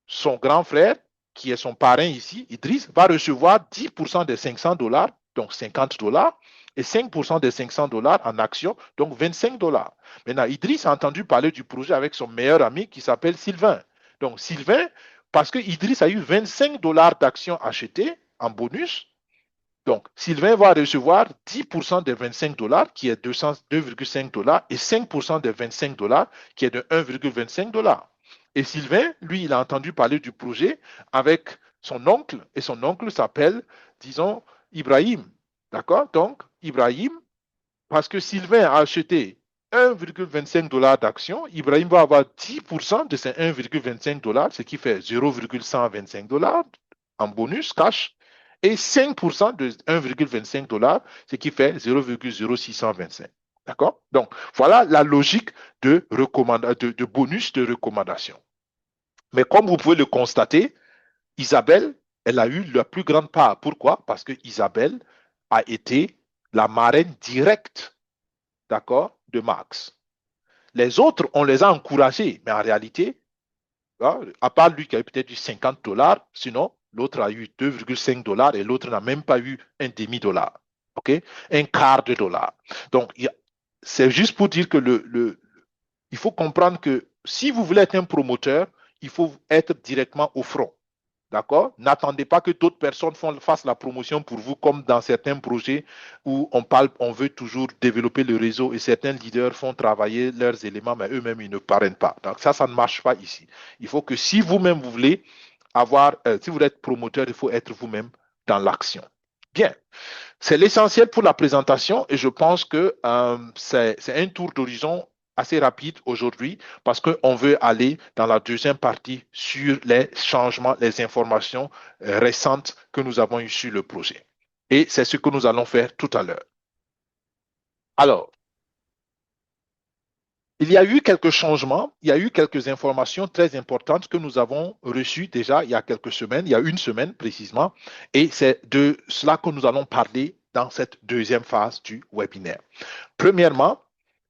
son grand frère, qui est son parrain ici, Idriss, va recevoir 10% des 500 dollars, donc 50 dollars, et 5% des 500 dollars en actions, donc 25 dollars. Maintenant, Idriss a entendu parler du projet avec son meilleur ami qui s'appelle Sylvain. Donc, Sylvain, parce que Idriss a eu 25 dollars d'actions achetées en bonus, donc Sylvain va recevoir 10% des 25 dollars, qui est 2,5 dollars, et 5% des 25 dollars, qui est de 1,25 dollars. Et Sylvain, lui, il a entendu parler du projet avec son oncle, et son oncle s'appelle, disons, Ibrahim. D'accord? Donc, Ibrahim, parce que Sylvain a acheté 1,25 dollars d'actions, Ibrahim va avoir 10% de ces 1,25 dollars, ce qui fait 0,125 dollars en bonus cash, et 5% de 1,25 dollars, ce qui fait 0,0625. D'accord? Donc, voilà la logique de bonus de recommandation. Mais comme vous pouvez le constater, Isabelle, elle a eu la plus grande part. Pourquoi? Parce que Isabelle a été la marraine directe, d'accord, de Max. Les autres, on les a encouragés, mais en réalité, à part lui qui a eu peut-être eu 50 dollars, sinon, l'autre a eu 2,5 dollars et l'autre n'a même pas eu un demi-dollar. OK? Un quart de dollar. Donc, c'est juste pour dire que il faut comprendre que si vous voulez être un promoteur, il faut être directement au front. D'accord? N'attendez pas que d'autres personnes fassent la promotion pour vous, comme dans certains projets où on veut toujours développer le réseau et certains leaders font travailler leurs éléments, mais eux-mêmes, ils ne parrainent pas. Donc ça ne marche pas ici. Il faut que si vous-même, vous voulez si vous voulez être promoteur, il faut être vous-même dans l'action. Bien. C'est l'essentiel pour la présentation et je pense que c'est un tour d'horizon assez rapide aujourd'hui parce qu'on veut aller dans la deuxième partie sur les changements, les informations récentes que nous avons eues sur le projet. Et c'est ce que nous allons faire tout à l'heure. Alors, Il y a eu quelques changements, il y a eu quelques informations très importantes que nous avons reçues déjà il y a quelques semaines, il y a une semaine précisément, et c'est de cela que nous allons parler dans cette deuxième phase du webinaire. Premièrement,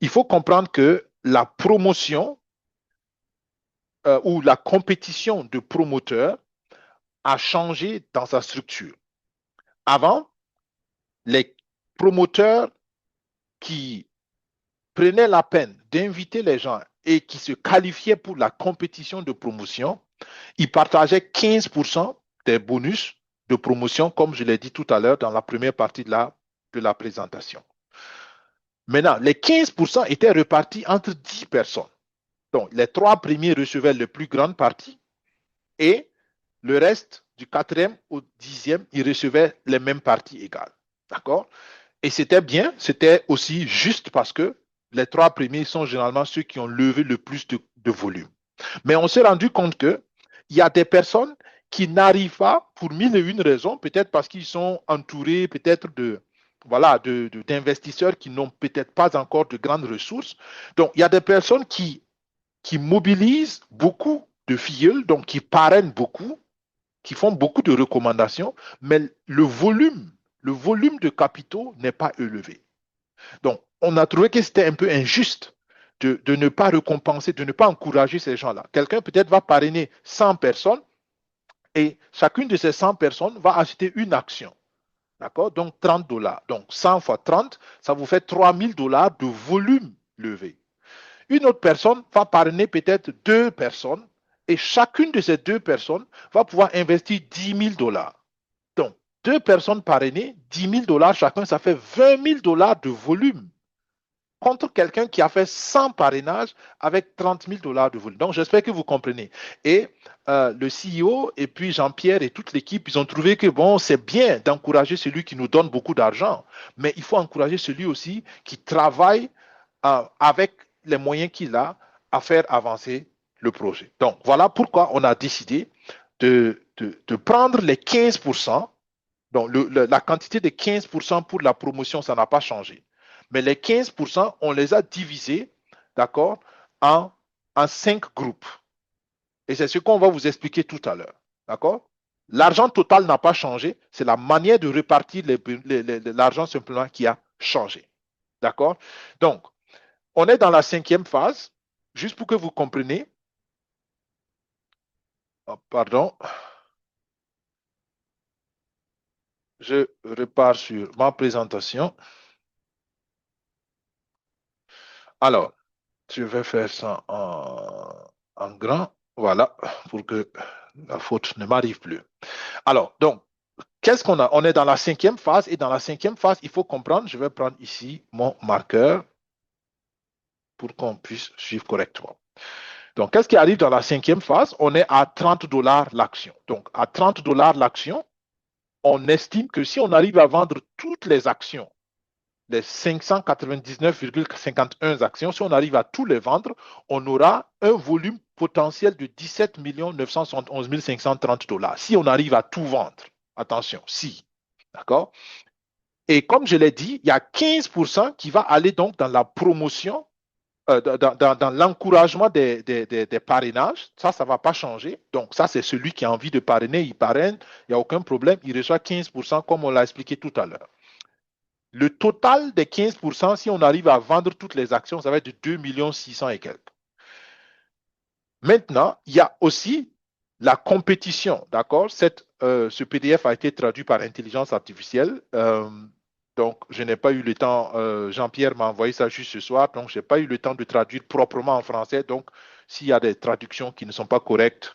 il faut comprendre que la promotion ou la compétition de promoteurs a changé dans sa structure. Avant, les promoteurs qui prenaient la peine d'inviter les gens et qui se qualifiaient pour la compétition de promotion, ils partageaient 15% des bonus de promotion, comme je l'ai dit tout à l'heure dans la première partie de la présentation. Maintenant, les 15% étaient repartis entre 10 personnes. Donc, les 3 premiers recevaient la plus grande partie et le reste, du 4e au 10e, ils recevaient les mêmes parties égales. D'accord? Et c'était bien, c'était aussi juste parce que les 3 premiers sont généralement ceux qui ont levé le plus de volume. Mais on s'est rendu compte qu'il y a des personnes qui n'arrivent pas pour mille et une raisons, peut-être parce qu'ils sont entourés peut-être d'investisseurs qui n'ont peut-être pas encore de grandes ressources. Donc, il y a des personnes qui mobilisent beaucoup de filleuls, donc qui parrainent beaucoup, qui font beaucoup de recommandations, mais le volume de capitaux n'est pas élevé. Donc, on a trouvé que c'était un peu injuste de ne pas récompenser, de ne pas encourager ces gens-là. Quelqu'un peut-être va parrainer 100 personnes et chacune de ces 100 personnes va acheter une action. D'accord? Donc, 30 dollars. Donc, 100 fois 30, ça vous fait 3000 dollars de volume levé. Une autre personne va parrainer peut-être 2 personnes et chacune de ces 2 personnes va pouvoir investir 10 000 dollars. Donc, 2 personnes parrainées, 10 000 dollars chacun, ça fait 20 000 dollars de volume contre quelqu'un qui a fait 100 parrainages avec 30 000 dollars de volume. Donc, j'espère que vous comprenez. Et le CEO et puis Jean-Pierre et toute l'équipe, ils ont trouvé que, bon, c'est bien d'encourager celui qui nous donne beaucoup d'argent, mais il faut encourager celui aussi qui travaille avec les moyens qu'il a à faire avancer le projet. Donc, voilà pourquoi on a décidé de prendre les 15%. Donc, la quantité de 15% pour la promotion, ça n'a pas changé. Mais les 15%, on les a divisés, d'accord, en 5 groupes. Et c'est ce qu'on va vous expliquer tout à l'heure. D'accord? L'argent total n'a pas changé. C'est la manière de répartir l'argent simplement qui a changé. D'accord? Donc, on est dans la 5e phase. Juste pour que vous compreniez. Oh, pardon. Je repars sur ma présentation. Alors, je vais faire ça en grand. Voilà, pour que la faute ne m'arrive plus. Alors, donc, qu'est-ce qu'on a? On est dans la 5e phase et dans la 5e phase, il faut comprendre, je vais prendre ici mon marqueur pour qu'on puisse suivre correctement. Donc, qu'est-ce qui arrive dans la 5e phase? On est à 30 dollars l'action. Donc, à 30 dollars l'action, on estime que si on arrive à vendre toutes les actions, les 599,51 actions, si on arrive à tous les vendre, on aura un volume potentiel de 17 971 530 dollars. Si on arrive à tout vendre, attention, si, d'accord? Et comme je l'ai dit, il y a 15% qui va aller donc dans la promotion, dans l'encouragement des parrainages. Ça ne va pas changer. Donc, ça, c'est celui qui a envie de parrainer, il parraine, il n'y a aucun problème, il reçoit 15% comme on l'a expliqué tout à l'heure. Le total des 15%, si on arrive à vendre toutes les actions, ça va être de 2 600 000 et quelques. Maintenant, il y a aussi la compétition, d'accord? Ce PDF a été traduit par intelligence artificielle. Donc, je n'ai pas eu le temps, Jean-Pierre m'a envoyé ça juste ce soir, donc je n'ai pas eu le temps de traduire proprement en français. Donc, s'il y a des traductions qui ne sont pas correctes,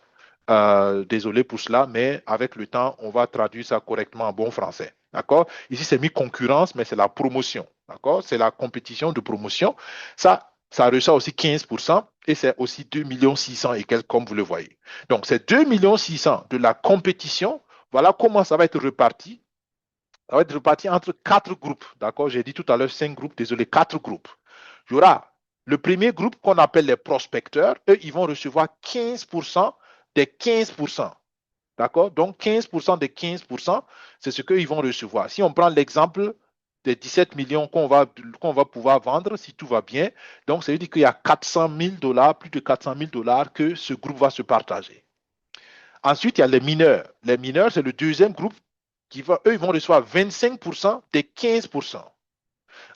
désolé pour cela, mais avec le temps, on va traduire ça correctement en bon français. D'accord? Ici, c'est mis concurrence, mais c'est la promotion. D'accord? C'est la compétition de promotion. Ça reçoit aussi 15% et c'est aussi 2 600 000 et quelques, comme vous le voyez. Donc, c'est 2 600 000 de la compétition. Voilà comment ça va être reparti. Ça va être reparti entre 4 groupes. D'accord? J'ai dit tout à l'heure 5 groupes, désolé, 4 groupes. Il y aura le premier groupe qu'on appelle les prospecteurs. Eux, ils vont recevoir 15% des 15%. D'accord? Donc, 15% des 15%, c'est ce qu'ils vont recevoir. Si on prend l'exemple des 17 millions qu'on va pouvoir vendre si tout va bien. Donc, ça veut dire qu'il y a 400 000 dollars, plus de 400 000 dollars que ce groupe va se partager. Ensuite, il y a les mineurs. Les mineurs, c'est le deuxième groupe eux, ils vont recevoir 25% des 15%.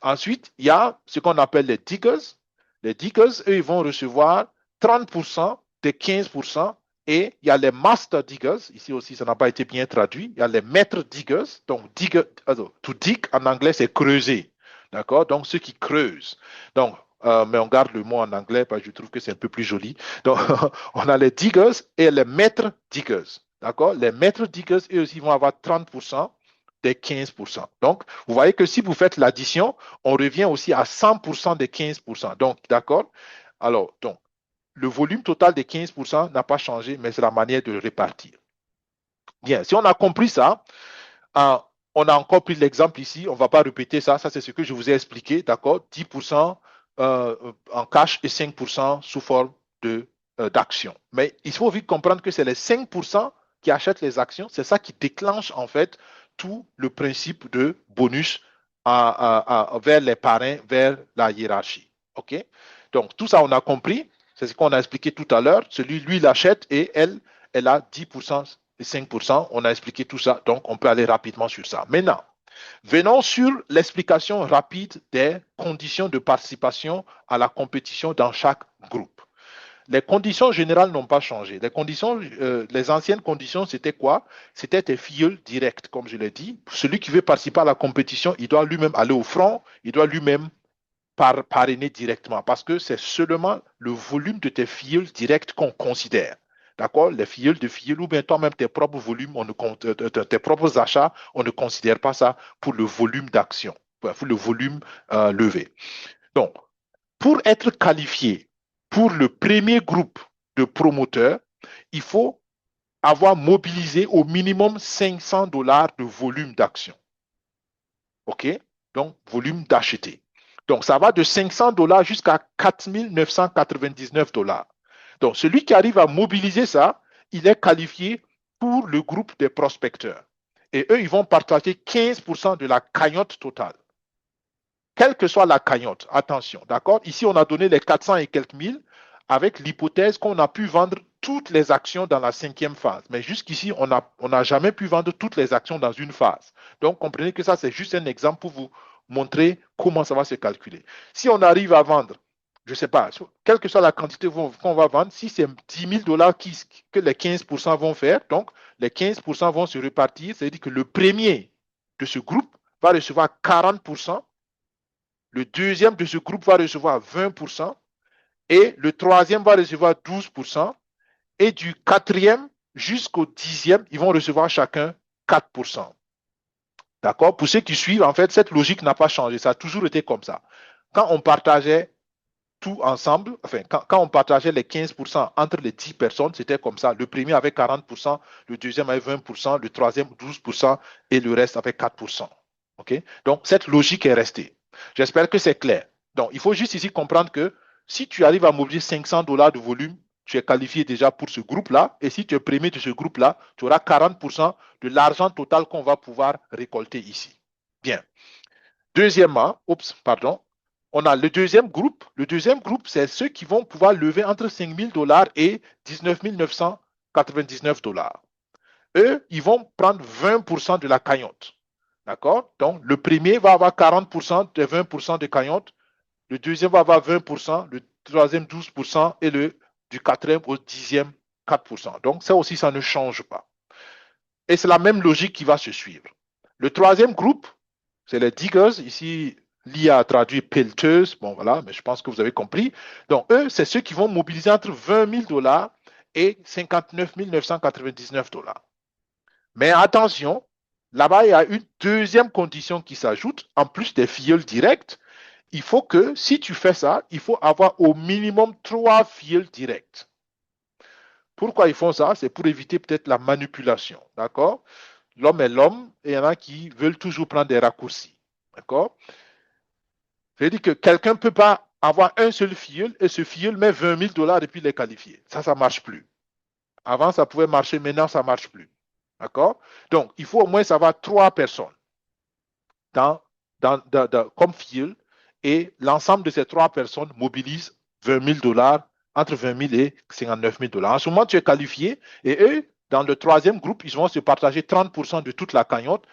Ensuite, il y a ce qu'on appelle les diggers. Les diggers, eux, ils vont recevoir 30% des 15%. Et il y a les master diggers. Ici aussi, ça n'a pas été bien traduit. Il y a les maîtres diggers. Donc, to dig en anglais, c'est creuser. D'accord? Donc, ceux qui creusent. Donc, mais on garde le mot en anglais parce que je trouve que c'est un peu plus joli. Donc, on a les diggers et les maîtres diggers. D'accord? Les maîtres diggers, eux aussi, vont avoir 30% des 15%. Donc, vous voyez que si vous faites l'addition, on revient aussi à 100% des 15%. Donc, d'accord? Alors, donc, le volume total des 15% n'a pas changé, mais c'est la manière de le répartir. Bien, si on a compris ça, on a encore pris l'exemple ici, on ne va pas répéter ça, ça c'est ce que je vous ai expliqué, d'accord? 10% en cash et 5% sous forme d'action. Mais il faut vite comprendre que c'est les 5% qui achètent les actions, c'est ça qui déclenche en fait tout le principe de bonus vers les parrains, vers la hiérarchie. OK? Donc, tout ça, on a compris. C'est ce qu'on a expliqué tout à l'heure. Celui, lui, il achète et elle a 10% et 5%. On a expliqué tout ça. Donc, on peut aller rapidement sur ça. Maintenant, venons sur l'explication rapide des conditions de participation à la compétition dans chaque groupe. Les conditions générales n'ont pas changé. Les anciennes conditions, c'était quoi? C'était tes filleuls directs, comme je l'ai dit. Celui qui veut participer à la compétition, il doit lui-même aller au front, il doit lui-même parrainer directement parce que c'est seulement le volume de tes filleuls directs qu'on considère. D'accord? Les filleuls de filleuls ou bien toi-même tes propres volumes, tes propres achats, on ne considère pas ça pour le volume d'action, pour le volume levé. Donc, pour être qualifié pour le premier groupe de promoteurs, il faut avoir mobilisé au minimum 500 dollars de volume d'action. OK? Donc, volume d'acheter. Donc, ça va de 500 dollars jusqu'à 4 999 dollars. Donc, celui qui arrive à mobiliser ça, il est qualifié pour le groupe des prospecteurs. Et eux, ils vont partager 15% de la cagnotte totale. Quelle que soit la cagnotte, attention, d'accord? Ici, on a donné les 400 et quelques mille avec l'hypothèse qu'on a pu vendre toutes les actions dans la 5e phase. Mais jusqu'ici, on n'a jamais pu vendre toutes les actions dans une phase. Donc, comprenez que ça, c'est juste un exemple pour vous montrer comment ça va se calculer. Si on arrive à vendre, je ne sais pas, quelle que soit la quantité qu'on va vendre, si c'est 10 000 dollars que les 15% vont faire, donc les 15% vont se répartir, c'est-à-dire que le premier de ce groupe va recevoir 40%, le deuxième de ce groupe va recevoir 20%, et le troisième va recevoir 12%, et du quatrième jusqu'au 10e, ils vont recevoir chacun 4%. D'accord? Pour ceux qui suivent, en fait, cette logique n'a pas changé. Ça a toujours été comme ça. Quand on partageait tout ensemble, enfin, quand on partageait les 15% entre les 10 personnes, c'était comme ça. Le premier avait 40%, le deuxième avait 20%, le troisième 12% et le reste avait 4%. OK? Donc, cette logique est restée. J'espère que c'est clair. Donc, il faut juste ici comprendre que si tu arrives à mobiliser 500 dollars de volume, tu es qualifié déjà pour ce groupe-là. Et si tu es premier de ce groupe-là, tu auras 40% de l'argent total qu'on va pouvoir récolter ici. Bien. Deuxièmement, on a le deuxième groupe. Le deuxième groupe, c'est ceux qui vont pouvoir lever entre 5 000 dollars et 19 999 dollars. Eux, ils vont prendre 20% de la cagnotte. D'accord? Donc, le premier va avoir 40% de 20% de cagnotte. Le deuxième va avoir 20%, le troisième 12% et du quatrième au 10e 4%. Donc, ça aussi, ça ne change pas. Et c'est la même logique qui va se suivre. Le troisième groupe, c'est les diggers. Ici, l'IA a traduit pelleteuses. Bon, voilà, mais je pense que vous avez compris. Donc, eux, c'est ceux qui vont mobiliser entre 20 000 dollars et 59 999 dollars. Mais attention, là-bas, il y a une deuxième condition qui s'ajoute, en plus des filleuls directs. Il faut que, si tu fais ça, il faut avoir au minimum 3 filleuls directs. Pourquoi ils font ça? C'est pour éviter peut-être la manipulation. D'accord? L'homme est l'homme et il y en a qui veulent toujours prendre des raccourcis. D'accord? C'est-à-dire que quelqu'un ne peut pas avoir un seul filleul et ce filleul met 20 000 dollars et puis il est qualifié. Ça ne marche plus. Avant, ça pouvait marcher, maintenant, ça ne marche plus. D'accord? Donc, il faut au moins savoir 3 personnes dans comme filleul et l'ensemble de ces 3 personnes mobilisent 20 000 dollars, entre 20 000 et 59 000 dollars. En ce moment, tu es qualifié et eux, dans le troisième groupe, ils vont se partager 30% de toute la cagnotte.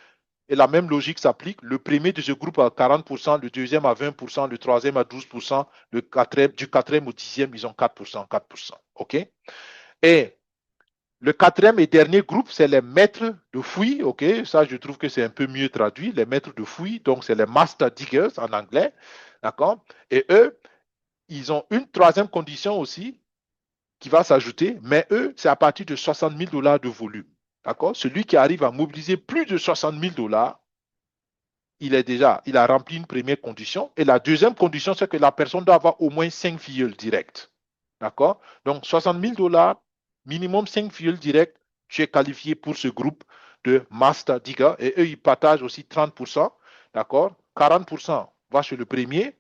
Et la même logique s'applique. Le premier de ce groupe a 40%, le deuxième à 20%, le troisième à 12%, du quatrième au dixième, ils ont 4%, 4%. OK? Et le quatrième et dernier groupe, c'est les maîtres de fouilles. OK? Ça, je trouve que c'est un peu mieux traduit. Les maîtres de fouilles, donc c'est les master diggers en anglais. D'accord? Et eux, ils ont une troisième condition aussi qui va s'ajouter, mais eux, c'est à partir de 60 000 dollars de volume. D'accord? Celui qui arrive à mobiliser plus de 60 000 dollars, il a rempli une première condition. Et la deuxième condition, c'est que la personne doit avoir au moins 5 filleuls directs. D'accord? Donc, 60 000 dollars, minimum 5 filleuls directs, tu es qualifié pour ce groupe de Master Digger. Et eux, ils partagent aussi 30%. D'accord? 40% va chez le premier.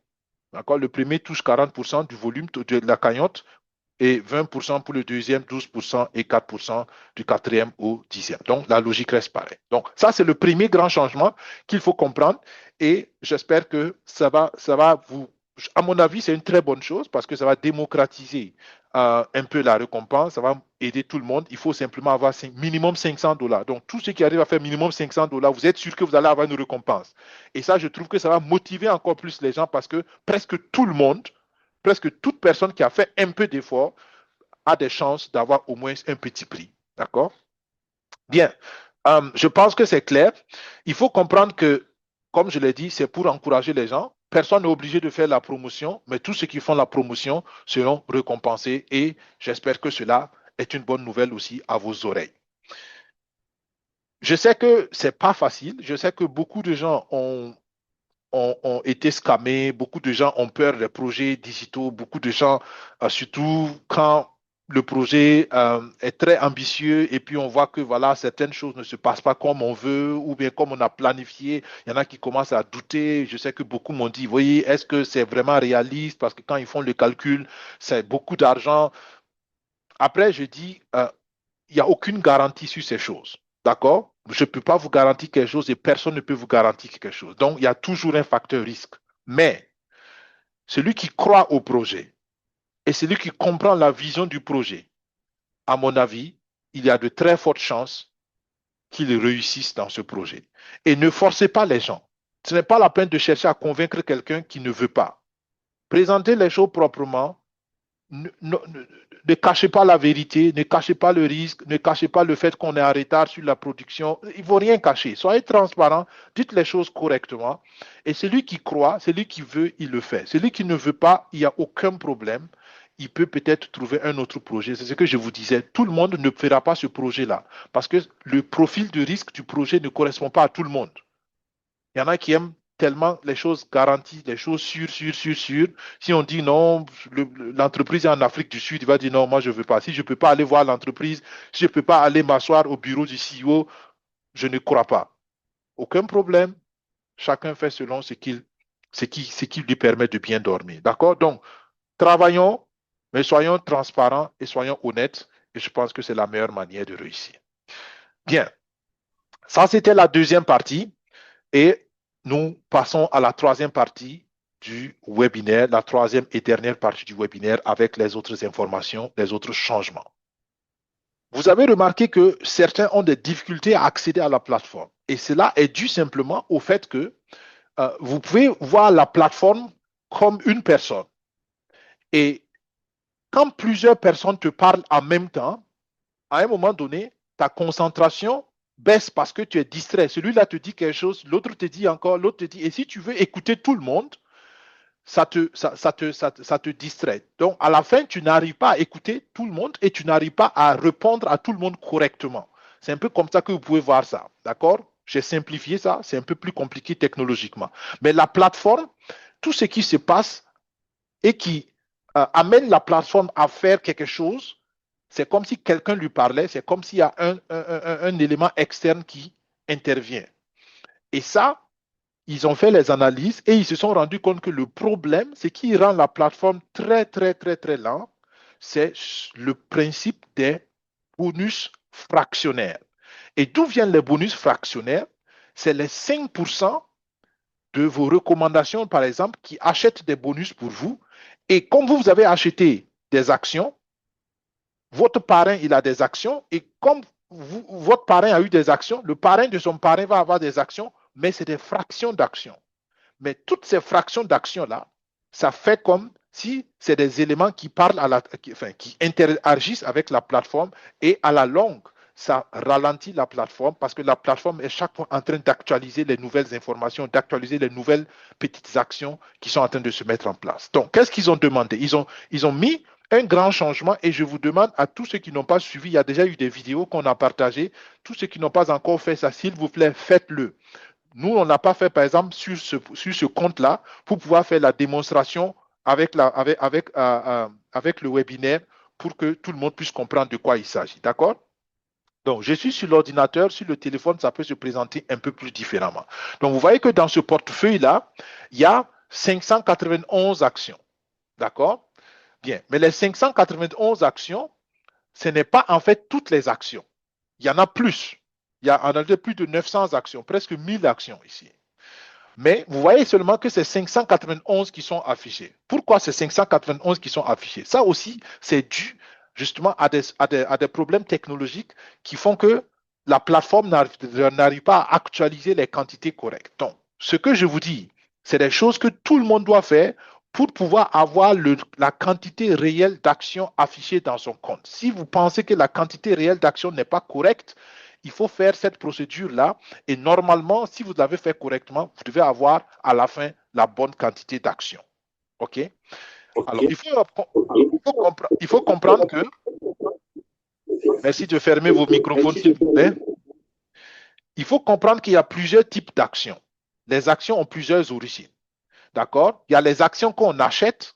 D'accord? Le premier touche 40% du volume de la cagnotte et 20% pour le deuxième, 12% et 4% du quatrième au dixième. Donc, la logique reste pareille. Donc, ça, c'est le premier grand changement qu'il faut comprendre et j'espère que ça va vous, à mon avis, c'est une très bonne chose parce que ça va démocratiser un peu la récompense, ça va aider tout le monde. Il faut simplement avoir minimum 500 dollars. Donc, tous ceux qui arrivent à faire minimum 500 dollars, vous êtes sûr que vous allez avoir une récompense. Et ça, je trouve que ça va motiver encore plus les gens parce que presque toute personne qui a fait un peu d'effort a des chances d'avoir au moins un petit prix. D'accord? Bien. Je pense que c'est clair. Il faut comprendre que, comme je l'ai dit, c'est pour encourager les gens. Personne n'est obligé de faire la promotion, mais tous ceux qui font la promotion seront récompensés et j'espère que cela est une bonne nouvelle aussi à vos oreilles. Je sais que c'est pas facile. Je sais que beaucoup de gens ont été scammés, beaucoup de gens ont peur des projets digitaux, beaucoup de gens, surtout quand le projet est très ambitieux et puis on voit que voilà, certaines choses ne se passent pas comme on veut ou bien comme on a planifié. Il y en a qui commencent à douter. Je sais que beaucoup m'ont dit, voyez, est-ce que c'est vraiment réaliste? Parce que quand ils font le calcul, c'est beaucoup d'argent. Après, je dis, il n'y a aucune garantie sur ces choses. D'accord? Je ne peux pas vous garantir quelque chose et personne ne peut vous garantir quelque chose. Donc, il y a toujours un facteur risque. Mais celui qui croit au projet et celui qui comprend la vision du projet, à mon avis, il y a de très fortes chances qu'il réussisse dans ce projet. Et ne forcez pas les gens. Ce n'est pas la peine de chercher à convaincre quelqu'un qui ne veut pas. Présentez les choses proprement, ne cachez pas la vérité, ne cachez pas le risque, ne cachez pas le fait qu'on est en retard sur la production. Il ne faut rien cacher. Soyez transparent, dites les choses correctement. Et celui qui croit, celui qui veut, il le fait. Celui qui ne veut pas, il n'y a aucun problème. Il peut peut-être trouver un autre projet. C'est ce que je vous disais. Tout le monde ne fera pas ce projet-là parce que le profil de risque du projet ne correspond pas à tout le monde. Il y en a qui aiment tellement les choses garanties, les choses sûres, sûres, sûres, sûres. Si on dit non, l'entreprise est en Afrique du Sud, il va dire non, moi je ne veux pas. Si je ne peux pas aller voir l'entreprise, si je ne peux pas aller m'asseoir au bureau du CEO, je ne crois pas. Aucun problème. Chacun fait selon ce qui lui permet de bien dormir. D'accord? Donc, travaillons, mais soyons transparents et soyons honnêtes. Et je pense que c'est la meilleure manière de réussir. Bien. Ça, c'était la deuxième partie. Et nous passons à la troisième partie du webinaire, la troisième et dernière partie du webinaire avec les autres informations, les autres changements. Vous avez remarqué que certains ont des difficultés à accéder à la plateforme. Et cela est dû simplement au fait que vous pouvez voir la plateforme comme une personne. Et quand plusieurs personnes te parlent en même temps, à un moment donné, ta concentration baisse parce que tu es distrait. Celui-là te dit quelque chose, l'autre te dit encore, l'autre te dit. Et si tu veux écouter tout le monde, ça te distrait. Donc, à la fin, tu n'arrives pas à écouter tout le monde et tu n'arrives pas à répondre à tout le monde correctement. C'est un peu comme ça que vous pouvez voir ça. D'accord? J'ai simplifié ça. C'est un peu plus compliqué technologiquement. Mais la plateforme, tout ce qui se passe et qui amène la plateforme à faire quelque chose, c'est comme si quelqu'un lui parlait, c'est comme s'il y a un élément externe qui intervient. Et ça, ils ont fait les analyses et ils se sont rendus compte que le problème, ce qui rend la plateforme très, très, très, très lente, c'est le principe des bonus fractionnaires. Et d'où viennent les bonus fractionnaires? C'est les 5% de vos recommandations, par exemple, qui achètent des bonus pour vous. Et comme vous avez acheté des actions, votre parrain, il a des actions. Et comme votre parrain a eu des actions, le parrain de son parrain va avoir des actions, mais c'est des fractions d'actions. Mais toutes ces fractions d'actions-là, ça fait comme si c'est des éléments qui parlent qui interagissent avec la plateforme et à la longue, ça ralentit la plateforme parce que la plateforme est chaque fois en train d'actualiser les nouvelles informations, d'actualiser les nouvelles petites actions qui sont en train de se mettre en place. Donc, qu'est-ce qu'ils ont demandé? Ils ont mis un grand changement et je vous demande à tous ceux qui n'ont pas suivi, il y a déjà eu des vidéos qu'on a partagées, tous ceux qui n'ont pas encore fait ça, s'il vous plaît, faites-le. Nous, on n'a pas fait, par exemple, sur ce compte-là, pour pouvoir faire la démonstration avec le webinaire pour que tout le monde puisse comprendre de quoi il s'agit. D'accord? Donc, je suis sur l'ordinateur, sur le téléphone, ça peut se présenter un peu plus différemment. Donc, vous voyez que dans ce portefeuille-là, il y a 591 actions. D'accord? Bien. Mais les 591 actions, ce n'est pas en fait toutes les actions. Il y en a plus. Il y a en réalité plus de 900 actions, presque 1000 actions ici. Mais vous voyez seulement que c'est 591 qui sont affichés. Pourquoi c'est 591 qui sont affichés? Ça aussi, c'est dû justement à des problèmes technologiques qui font que la plateforme n'arrive pas à actualiser les quantités correctes. Donc, ce que je vous dis, c'est des choses que tout le monde doit faire pour pouvoir avoir la quantité réelle d'actions affichées dans son compte. Si vous pensez que la quantité réelle d'actions n'est pas correcte, il faut faire cette procédure-là et normalement, si vous l'avez fait correctement, vous devez avoir à la fin la bonne quantité d'actions. OK? Alors, il faut comprendre que, merci de fermer vos microphones s'il vous plaît, il faut comprendre qu'il y a plusieurs types d'actions. Les actions ont plusieurs origines. D'accord? Il y a les actions qu'on achète,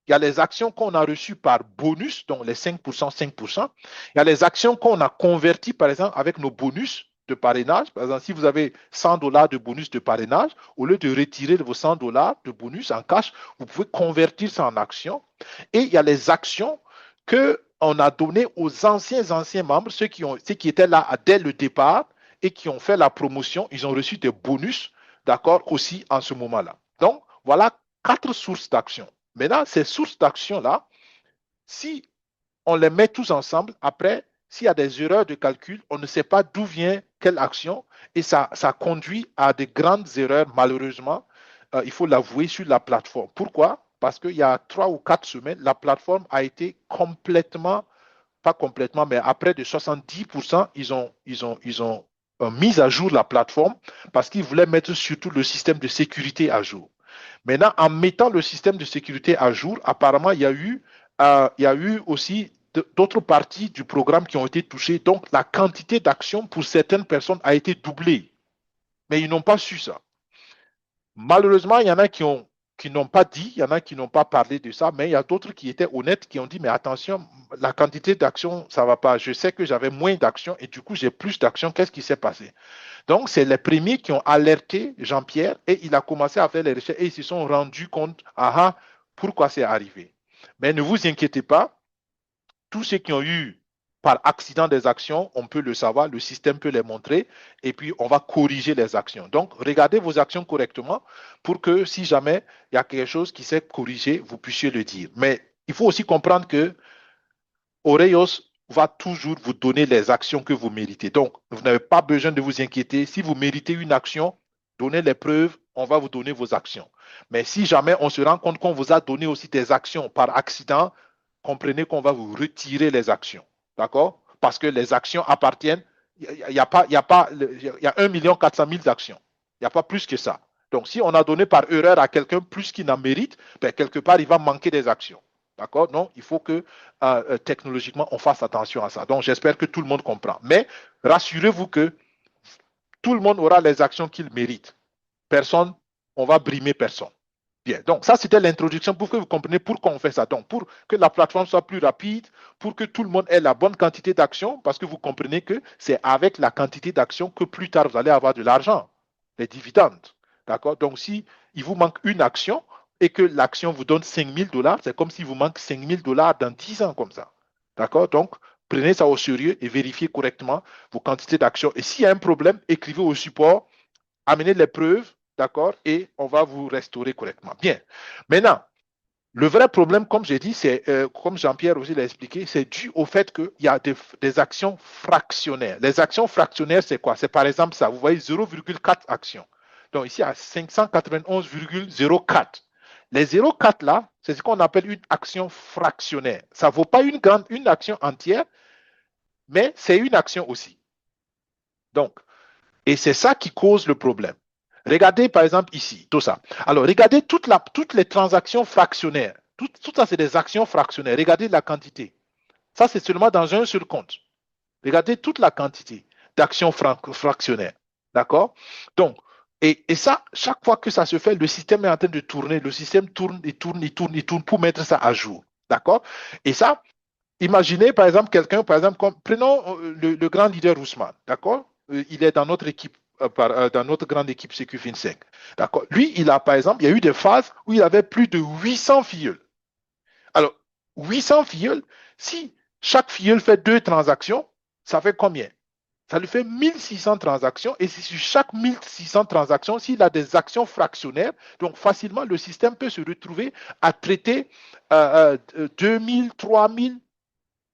il y a les actions qu'on a reçues par bonus, donc les 5%, 5%. Il y a les actions qu'on a converties, par exemple, avec nos bonus de parrainage. Par exemple, si vous avez 100 dollars de bonus de parrainage, au lieu de retirer vos 100 dollars de bonus en cash, vous pouvez convertir ça en actions. Et il y a les actions qu'on a données aux anciens membres, ceux qui étaient là dès le départ et qui ont fait la promotion. Ils ont reçu des bonus, d'accord, aussi en ce moment-là. Donc, voilà 4 sources d'actions. Maintenant, ces sources d'actions-là, si on les met tous ensemble, après, s'il y a des erreurs de calcul, on ne sait pas d'où vient quelle action et ça conduit à de grandes erreurs, malheureusement, il faut l'avouer, sur la plateforme. Pourquoi? Parce qu'il y a 3 ou 4 semaines, la plateforme a été complètement, pas complètement, mais à près de 70%, ils ont mis à jour la plateforme parce qu'ils voulaient mettre surtout le système de sécurité à jour. Maintenant, en mettant le système de sécurité à jour, apparemment, il y a eu aussi d'autres parties du programme qui ont été touchées. Donc, la quantité d'actions pour certaines personnes a été doublée. Mais ils n'ont pas su ça. Malheureusement, il y en a qui n'ont pas dit, il y en a qui n'ont pas parlé de ça, mais il y a d'autres qui étaient honnêtes, qui ont dit, mais attention, la quantité d'actions, ça ne va pas. Je sais que j'avais moins d'actions et du coup, j'ai plus d'actions. Qu'est-ce qui s'est passé? Donc, c'est les premiers qui ont alerté Jean-Pierre et il a commencé à faire les recherches et ils se sont rendus compte, pourquoi c'est arrivé. Mais ne vous inquiétez pas, tous ceux qui ont eu par accident des actions, on peut le savoir, le système peut les montrer et puis on va corriger les actions. Donc, regardez vos actions correctement pour que si jamais il y a quelque chose qui s'est corrigé, vous puissiez le dire. Mais il faut aussi comprendre que Oreos va toujours vous donner les actions que vous méritez. Donc, vous n'avez pas besoin de vous inquiéter. Si vous méritez une action, donnez les preuves, on va vous donner vos actions. Mais si jamais on se rend compte qu'on vous a donné aussi des actions par accident, comprenez qu'on va vous retirer les actions. D'accord? Parce que les actions appartiennent, il y a 1 400 000 actions. Il n'y a pas plus que ça. Donc, si on a donné par erreur à quelqu'un plus qu'il n'en mérite, ben, quelque part, il va manquer des actions. D'accord? Donc, il faut que technologiquement, on fasse attention à ça. Donc, j'espère que tout le monde comprend. Mais rassurez-vous que tout le monde aura les actions qu'il mérite. Personne, on va brimer personne. Bien, donc ça c'était l'introduction pour que vous compreniez pourquoi on fait ça. Donc pour que la plateforme soit plus rapide, pour que tout le monde ait la bonne quantité d'actions, parce que vous comprenez que c'est avec la quantité d'actions que plus tard vous allez avoir de l'argent, les dividendes. D'accord? Donc si il vous manque une action et que l'action vous donne 5 000 dollars, c'est comme s'il vous manque 5 000 dollars dans 10 ans comme ça. D'accord? Donc prenez ça au sérieux et vérifiez correctement vos quantités d'actions. Et s'il y a un problème, écrivez au support, amenez les preuves. d'accord, et on va vous restaurer correctement. Bien. Maintenant, le vrai problème, comme j'ai dit, c'est, comme Jean-Pierre aussi l'a expliqué, c'est dû au fait qu'il y a des actions fractionnaires. Les actions fractionnaires, c'est quoi? C'est par exemple ça. Vous voyez 0,4 actions. Donc ici, à 591,04. Les 0,4 là, c'est ce qu'on appelle une action fractionnaire. Ça ne vaut pas une action entière, mais c'est une action aussi. Donc, et c'est ça qui cause le problème. Regardez par exemple ici, tout ça. Alors, regardez toutes les transactions fractionnaires. Tout ça, c'est des actions fractionnaires. Regardez la quantité. Ça, c'est seulement dans un seul compte. Regardez toute la quantité d'actions fractionnaires. D'accord? Donc, et ça, chaque fois que ça se fait, le système est en train de tourner. Le système tourne et tourne et tourne et tourne pour mettre ça à jour. D'accord? Et ça, imaginez par exemple quelqu'un, par exemple, prenons le grand leader Ousmane. D'accord? Il est dans notre équipe dans notre grande équipe CQ FinSec. D'accord. Lui, il a, par exemple, il y a eu des phases où il avait plus de 800 filleuls. Alors, 800 filleuls, si chaque filleul fait 2 transactions, ça fait combien? Ça lui fait 1600 transactions. Et sur chaque 1600 transactions, s'il a des actions fractionnaires, donc facilement, le système peut se retrouver à traiter 2000, 3000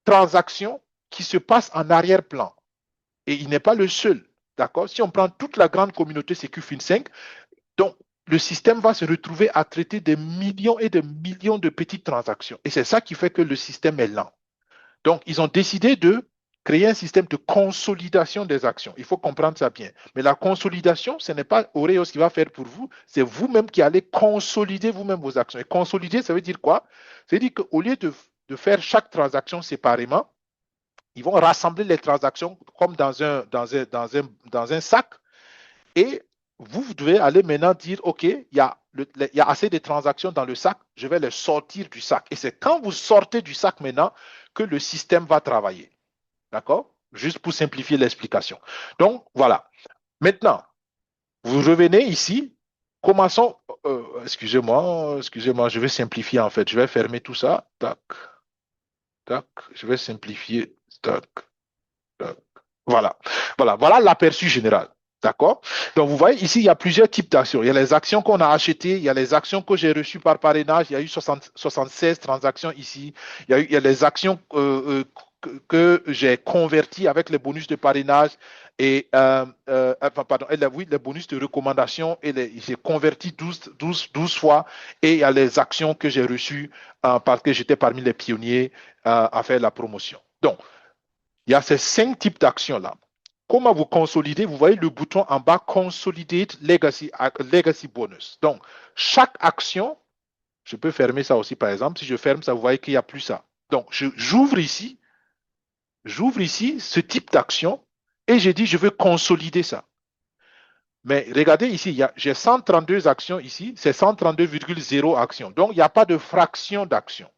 transactions qui se passent en arrière-plan. Et il n'est pas le seul. D'accord? Si on prend toute la grande communauté CQFIN5, donc le système va se retrouver à traiter des millions et des millions de petites transactions. Et c'est ça qui fait que le système est lent. Donc, ils ont décidé de créer un système de consolidation des actions. Il faut comprendre ça bien. Mais la consolidation, ce n'est pas Oreos qui va faire pour vous, c'est vous-même qui allez consolider vous-même vos actions. Et consolider, ça veut dire quoi? Ça veut dire qu'au lieu de faire chaque transaction séparément, ils vont rassembler les transactions comme dans un sac et vous devez aller maintenant dire, OK, il y a assez de transactions dans le sac, je vais les sortir du sac. Et c'est quand vous sortez du sac maintenant que le système va travailler. D'accord? Juste pour simplifier l'explication. Donc, voilà. Maintenant, vous revenez ici. Commençons. Excusez-moi, je vais simplifier en fait. Je vais fermer tout ça. Tac, tac. Je vais simplifier. Tac. Voilà. Voilà l'aperçu général. D'accord? Donc, vous voyez, ici, il y a plusieurs types d'actions. Il y a les actions qu'on a achetées, il y a les actions que j'ai reçues par parrainage, il y a eu 76 transactions ici, il y a les actions que j'ai converties avec les bonus de parrainage pardon, oui, les bonus de recommandation j'ai converti 12 fois et il y a les actions que j'ai reçues parce que j'étais parmi les pionniers à faire la promotion. Donc, il y a ces 5 types d'actions-là. Comment vous consolidez? Vous voyez le bouton en bas, Consolidate Legacy Bonus. Donc, chaque action, je peux fermer ça aussi par exemple. Si je ferme ça, vous voyez qu'il n'y a plus ça. Donc, j'ouvre ici ce type d'action et je dis je veux consolider ça. Mais regardez ici, j'ai 132 actions ici, c'est 132,0 actions. Donc, il n'y a pas de fraction d'action.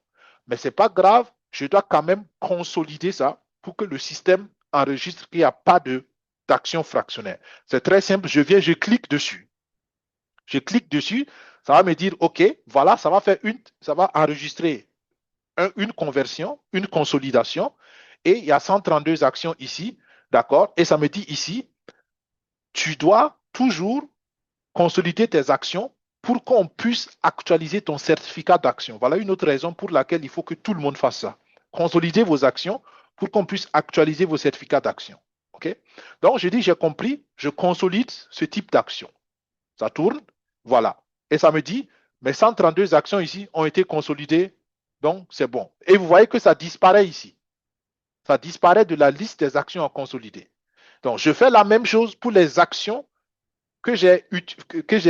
Mais ce n'est pas grave, je dois quand même consolider ça pour que le système enregistre qu'il n'y a pas d'action fractionnaire. C'est très simple, je clique dessus. Je clique dessus, ça va me dire, OK, voilà, ça va enregistrer une conversion, une consolidation, et il y a 132 actions ici, d'accord? Et ça me dit ici, tu dois toujours consolider tes actions pour qu'on puisse actualiser ton certificat d'action. Voilà une autre raison pour laquelle il faut que tout le monde fasse ça. Consolider vos actions pour qu'on puisse actualiser vos certificats d'action. OK? Donc, je dis, j'ai compris, je consolide ce type d'action. Ça tourne, voilà. Et ça me dit, mes 132 actions ici ont été consolidées, donc c'est bon. Et vous voyez que ça disparaît ici. Ça disparaît de la liste des actions à consolider. Donc, je fais la même chose pour les actions que j'ai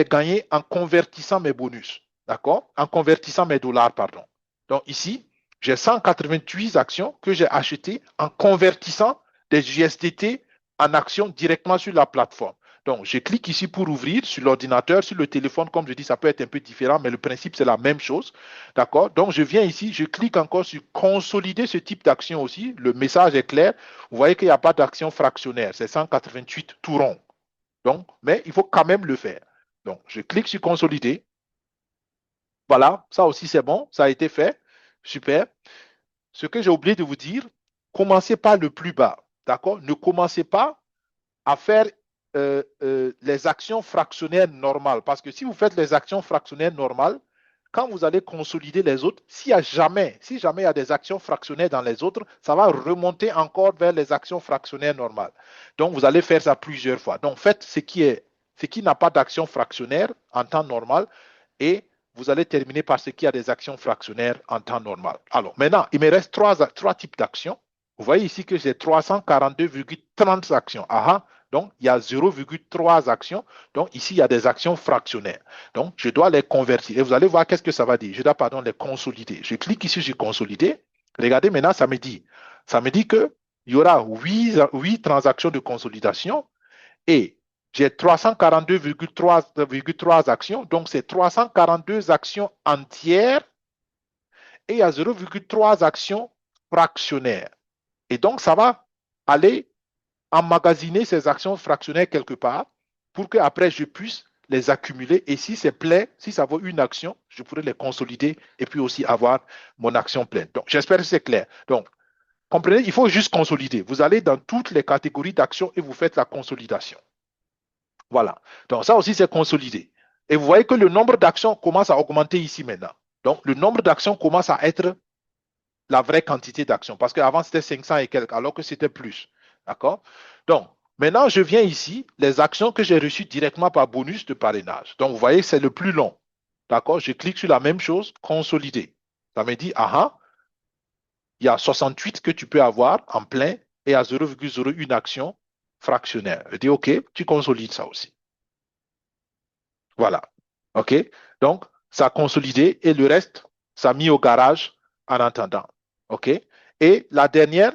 gagné en convertissant mes bonus. D'accord? En convertissant mes dollars, pardon. Donc ici, j'ai 188 actions que j'ai achetées en convertissant des USDT en actions directement sur la plateforme. Donc, je clique ici pour ouvrir sur l'ordinateur, sur le téléphone, comme je dis, ça peut être un peu différent, mais le principe, c'est la même chose. D'accord? Donc, je viens ici, je clique encore sur consolider ce type d'action aussi. Le message est clair. Vous voyez qu'il n'y a pas d'action fractionnaire. C'est 188 tout rond. Donc, mais il faut quand même le faire. Donc, je clique sur consolider. Voilà, ça aussi c'est bon, ça a été fait. Super. Ce que j'ai oublié de vous dire, commencez par le plus bas. D'accord? Ne commencez pas à faire les actions fractionnaires normales. Parce que si vous faites les actions fractionnaires normales, quand vous allez consolider les autres, si jamais il y a des actions fractionnaires dans les autres, ça va remonter encore vers les actions fractionnaires normales. Donc, vous allez faire ça plusieurs fois. Donc, faites ce qui n'a pas d'action fractionnaire en temps normal et vous allez terminer par ce qui a des actions fractionnaires en temps normal. Alors, maintenant, il me reste trois types d'actions. Vous voyez ici que j'ai 342,30 actions. Aha. Donc, il y a 0,3 actions. Donc, ici, il y a des actions fractionnaires. Donc, je dois les convertir. Et vous allez voir qu'est-ce que ça va dire. Je dois, pardon, les consolider. Je clique ici sur consolider. Regardez maintenant, ça me dit qu'il y aura 8 transactions de consolidation et j'ai 342,3 actions. Donc, c'est 342 actions entières et il y a 0,3 actions fractionnaires. Et donc, ça va aller emmagasiner ces actions fractionnaires quelque part pour qu'après, je puisse les accumuler. Et si c'est plein, si ça vaut une action, je pourrais les consolider et puis aussi avoir mon action pleine. Donc, j'espère que c'est clair. Donc, comprenez, il faut juste consolider. Vous allez dans toutes les catégories d'actions et vous faites la consolidation. Voilà. Donc, ça aussi, c'est consolidé. Et vous voyez que le nombre d'actions commence à augmenter ici maintenant. Donc, le nombre d'actions commence à être la vraie quantité d'actions. Parce qu'avant, c'était 500 et quelques, alors que c'était plus. D'accord? Donc, maintenant, je viens ici, les actions que j'ai reçues directement par bonus de parrainage. Donc, vous voyez, c'est le plus long. D'accord? Je clique sur la même chose, consolider. Ça me dit, ah, il y a 68 que tu peux avoir en plein et à 0,01 action fractionnaire. Je dis, OK, tu consolides ça aussi. Voilà. OK? Donc, ça a consolidé et le reste, ça a mis au garage en attendant. OK? Et la dernière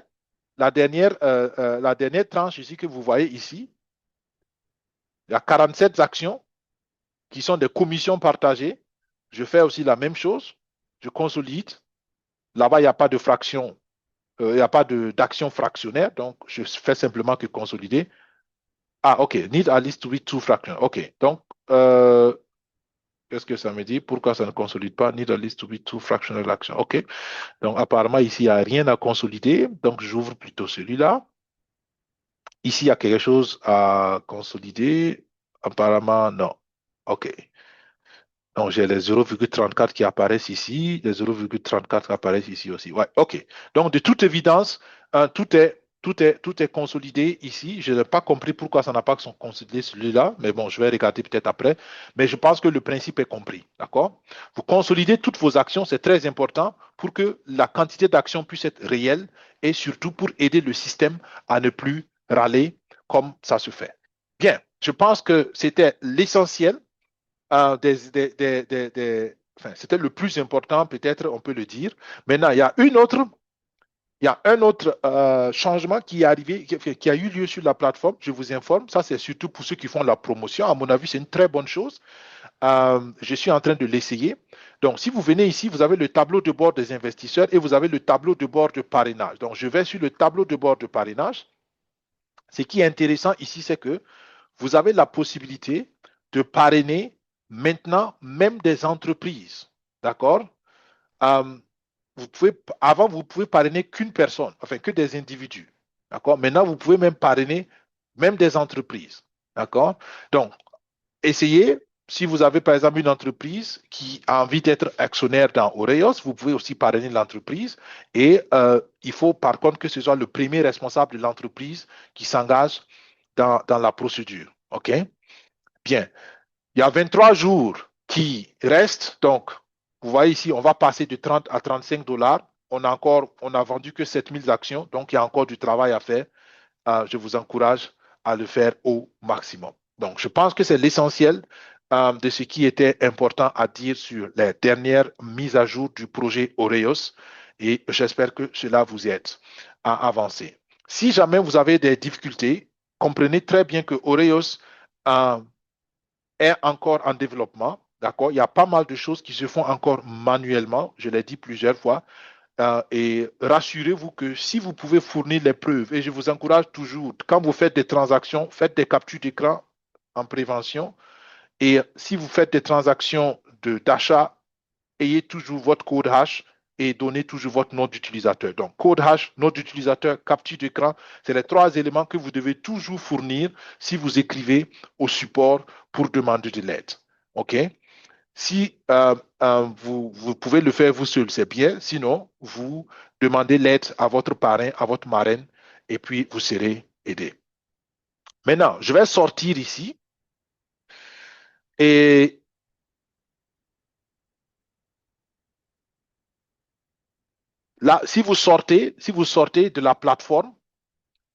tranche ici que vous voyez ici, il y a 47 actions qui sont des commissions partagées. Je fais aussi la même chose. Je consolide. Là-bas, il n'y a pas de fraction, il n'y a pas d'action fractionnaire. Donc, je fais simplement que consolider. Ah, OK. Need at least to be two fractions. OK. Donc, qu'est-ce que ça me dit? Pourquoi ça ne consolide pas? Need at least to be two fractional actions. OK. Donc, apparemment, ici, il n'y a rien à consolider. Donc, j'ouvre plutôt celui-là. Ici, il y a quelque chose à consolider. Apparemment, non. OK. Donc, j'ai les 0,34 qui apparaissent ici. Les 0,34 apparaissent ici aussi. Ouais, OK. Donc, de toute évidence, tout est consolidé ici. Je n'ai pas compris pourquoi ça n'a pas consolidé celui-là. Mais bon, je vais regarder peut-être après. Mais je pense que le principe est compris. D'accord? Vous consolidez toutes vos actions. C'est très important pour que la quantité d'actions puisse être réelle et surtout pour aider le système à ne plus râler comme ça se fait. Bien, je pense que c'était l'essentiel. Enfin, c'était le plus important, peut-être, on peut le dire. Maintenant, il y a un autre changement qui est arrivé, qui a eu lieu sur la plateforme. Je vous informe. Ça, c'est surtout pour ceux qui font la promotion. À mon avis, c'est une très bonne chose. Je suis en train de l'essayer. Donc, si vous venez ici, vous avez le tableau de bord des investisseurs et vous avez le tableau de bord de parrainage. Donc, je vais sur le tableau de bord de parrainage. Ce qui est intéressant ici, c'est que vous avez la possibilité de parrainer maintenant même des entreprises. D'accord? Avant, vous pouvez parrainer qu'une personne, enfin que des individus. D'accord? Maintenant, vous pouvez même parrainer même des entreprises. D'accord? Donc, essayez, si vous avez par exemple une entreprise qui a envie d'être actionnaire dans Oreos, vous pouvez aussi parrainer l'entreprise et il faut par contre que ce soit le premier responsable de l'entreprise qui s'engage dans la procédure. OK? Bien. Il y a 23 jours qui restent. Donc, vous voyez ici, on va passer de 30 à 35 $. On a vendu que 7000 actions. Donc, il y a encore du travail à faire. Je vous encourage à le faire au maximum. Donc, je pense que c'est l'essentiel de ce qui était important à dire sur les dernières mises à jour du projet Oreos. Et j'espère que cela vous aide à avancer. Si jamais vous avez des difficultés, comprenez très bien que Oreos est encore en développement. D'accord? Il y a pas mal de choses qui se font encore manuellement. Je l'ai dit plusieurs fois. Et rassurez-vous que si vous pouvez fournir les preuves, et je vous encourage toujours, quand vous faites des transactions, faites des captures d'écran en prévention. Et si vous faites des transactions d'achat, ayez toujours votre code hash et donnez toujours votre nom d'utilisateur. Donc, code hash, nom d'utilisateur, capture d'écran, c'est les trois éléments que vous devez toujours fournir si vous écrivez au support pour demander de l'aide. OK? Si vous pouvez le faire vous seul, c'est bien. Sinon, vous demandez l'aide à votre parrain, à votre marraine, et puis vous serez aidé. Maintenant, je vais sortir ici et là, si vous sortez de la plateforme,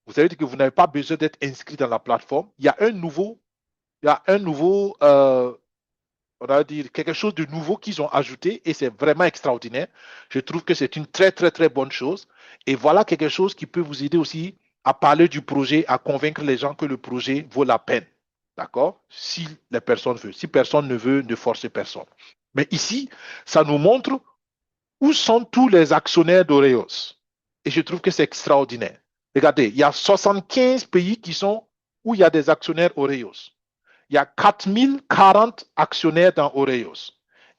vous savez que vous n'avez pas besoin d'être inscrit dans la plateforme. Il y a un nouveau, on va dire quelque chose de nouveau qu'ils ont ajouté et c'est vraiment extraordinaire. Je trouve que c'est une très, très, très bonne chose. Et voilà quelque chose qui peut vous aider aussi à parler du projet, à convaincre les gens que le projet vaut la peine. D'accord? Si les personnes veulent. Si personne ne veut, ne forcez personne. Mais ici, ça nous montre où sont tous les actionnaires d'Oreos. Et je trouve que c'est extraordinaire. Regardez, il y a 75 pays où il y a des actionnaires Oreos. Il y a 4040 actionnaires dans Oreos.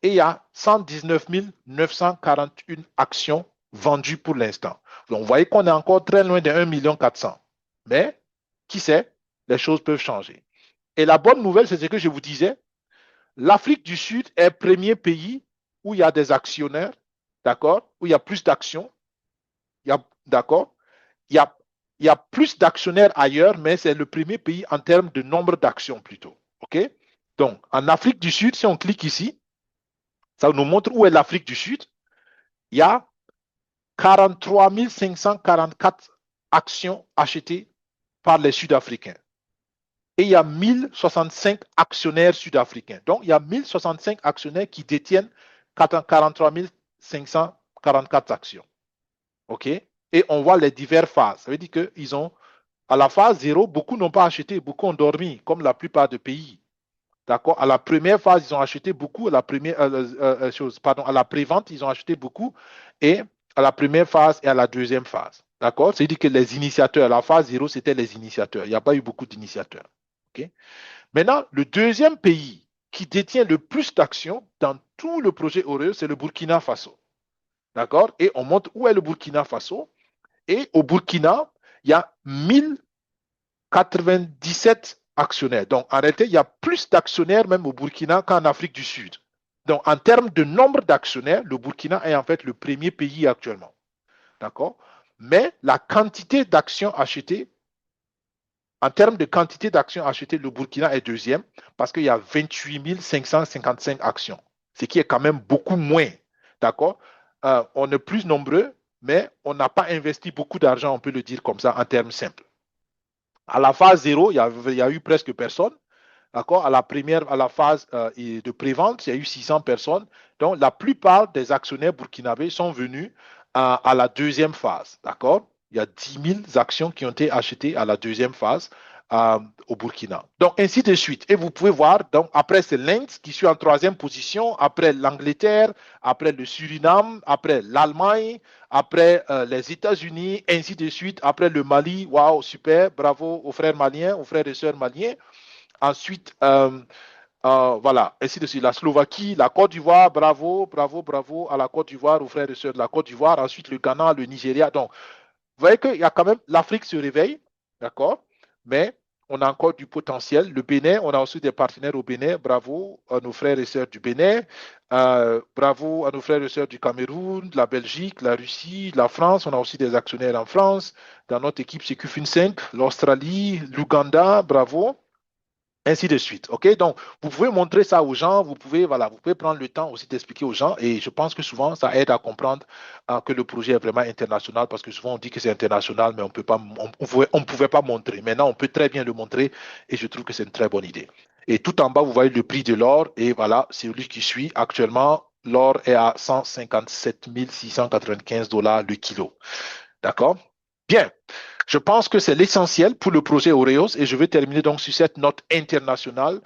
Et il y a 119 941 actions vendues pour l'instant. Donc, vous voyez qu'on est encore très loin de 1,4 million. Mais, qui sait, les choses peuvent changer. Et la bonne nouvelle, c'est ce que je vous disais. L'Afrique du Sud est le premier pays où il y a des actionnaires, d'accord, où il y a plus d'actions. D'accord, il y a, il y a plus d'actionnaires ailleurs, mais c'est le premier pays en termes de nombre d'actions plutôt. OK? Donc, en Afrique du Sud, si on clique ici, ça nous montre où est l'Afrique du Sud. Il y a 43 544 actions achetées par les Sud-Africains. Et il y a 1065 actionnaires sud-africains. Donc, il y a 1065 actionnaires qui détiennent 43 544 actions. OK? Et on voit les diverses phases. Ça veut dire qu'ils ont, à la phase 0, beaucoup n'ont pas acheté, beaucoup ont dormi, comme la plupart des pays. D'accord? À la première phase, ils ont acheté beaucoup. À la première pardon, à la prévente, ils ont acheté beaucoup. Et à la première phase et à la deuxième phase. D'accord? C'est-à-dire que les initiateurs, à la phase 0, c'était les initiateurs. Il n'y a pas eu beaucoup d'initiateurs. OK? Maintenant, le deuxième pays qui détient le plus d'actions dans tout le projet Oreo, c'est le Burkina Faso. D'accord? Et on montre où est le Burkina Faso. Et au Burkina, il y a 1097 actionnaires. Donc, en réalité, il y a plus d'actionnaires même au Burkina qu'en Afrique du Sud. Donc, en termes de nombre d'actionnaires, le Burkina est en fait le premier pays actuellement. D'accord? Mais la quantité d'actions achetées, en termes de quantité d'actions achetées, le Burkina est deuxième parce qu'il y a 28 555 actions, ce qui est quand même beaucoup moins. D'accord? On est plus nombreux, mais on n'a pas investi beaucoup d'argent, on peut le dire comme ça, en termes simples. À la phase 0, il y a eu presque personne. D'accord? À la phase de prévente, il y a eu 600 personnes. Donc, la plupart des actionnaires burkinabés sont venus à la deuxième phase. D'accord? Il y a 10 000 actions qui ont été achetées à la deuxième phase au Burkina. Donc, ainsi de suite. Et vous pouvez voir, donc, après, c'est l'Inde qui suit en troisième position, après l'Angleterre, après le Suriname, après l'Allemagne, après les États-Unis, ainsi de suite. Après le Mali, waouh, super, bravo aux frères maliens, aux frères et sœurs maliens. Ensuite, voilà, ainsi de suite. La Slovaquie, la Côte d'Ivoire, bravo, bravo, bravo à la Côte d'Ivoire, aux frères et sœurs de la Côte d'Ivoire. Ensuite, le Ghana, le Nigeria. Donc, vous voyez qu'il y a quand même, l'Afrique se réveille, d'accord? Mais on a encore du potentiel. Le Bénin, on a aussi des partenaires au Bénin. Bravo à nos frères et sœurs du Bénin. Bravo à nos frères et sœurs du Cameroun, de la Belgique, la Russie, la France. On a aussi des actionnaires en France. Dans notre équipe, c'est QFIN5, l'Australie, l'Ouganda. Bravo. Ainsi de suite. OK? Donc, vous pouvez montrer ça aux gens, voilà, vous pouvez prendre le temps aussi d'expliquer aux gens et je pense que souvent, ça aide à comprendre que le projet est vraiment international parce que souvent, on dit que c'est international, mais on pouvait pas montrer. Maintenant, on peut très bien le montrer et je trouve que c'est une très bonne idée. Et tout en bas, vous voyez le prix de l'or et voilà, c'est celui qui suit. Actuellement, l'or est à 157 695 $ le kilo. D'accord? Bien. Je pense que c'est l'essentiel pour le projet Oreos et je vais terminer donc sur cette note internationale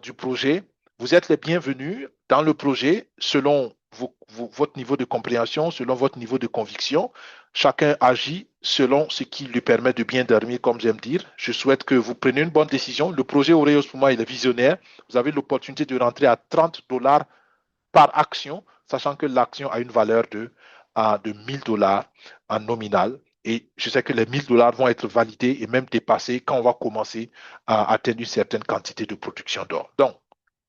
du projet. Vous êtes les bienvenus dans le projet selon votre niveau de compréhension, selon votre niveau de conviction. Chacun agit selon ce qui lui permet de bien dormir, comme j'aime dire. Je souhaite que vous preniez une bonne décision. Le projet Oreos, pour moi, il est visionnaire. Vous avez l'opportunité de rentrer à 30 $ par action. sachant que l'action a une valeur de 1 000 $ en nominal. Et je sais que les 1 000 $ vont être validés et même dépassés quand on va commencer à atteindre une certaine quantité de production d'or. Donc,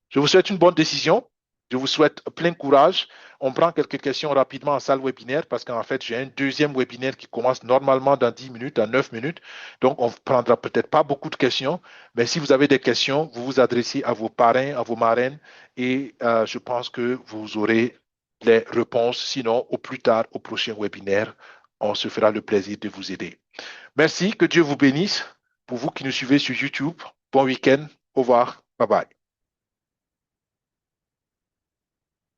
je vous souhaite une bonne décision. Je vous souhaite plein courage. On prend quelques questions rapidement en salle webinaire parce qu'en fait, j'ai un deuxième webinaire qui commence normalement dans 10 minutes, dans 9 minutes. Donc, on ne prendra peut-être pas beaucoup de questions, mais si vous avez des questions, vous vous adressez à vos parrains, à vos marraines et je pense que vous aurez les réponses. Sinon, au plus tard, au prochain webinaire, on se fera le plaisir de vous aider. Merci, que Dieu vous bénisse. Pour vous qui nous suivez sur YouTube, bon week-end. Au revoir. Bye bye.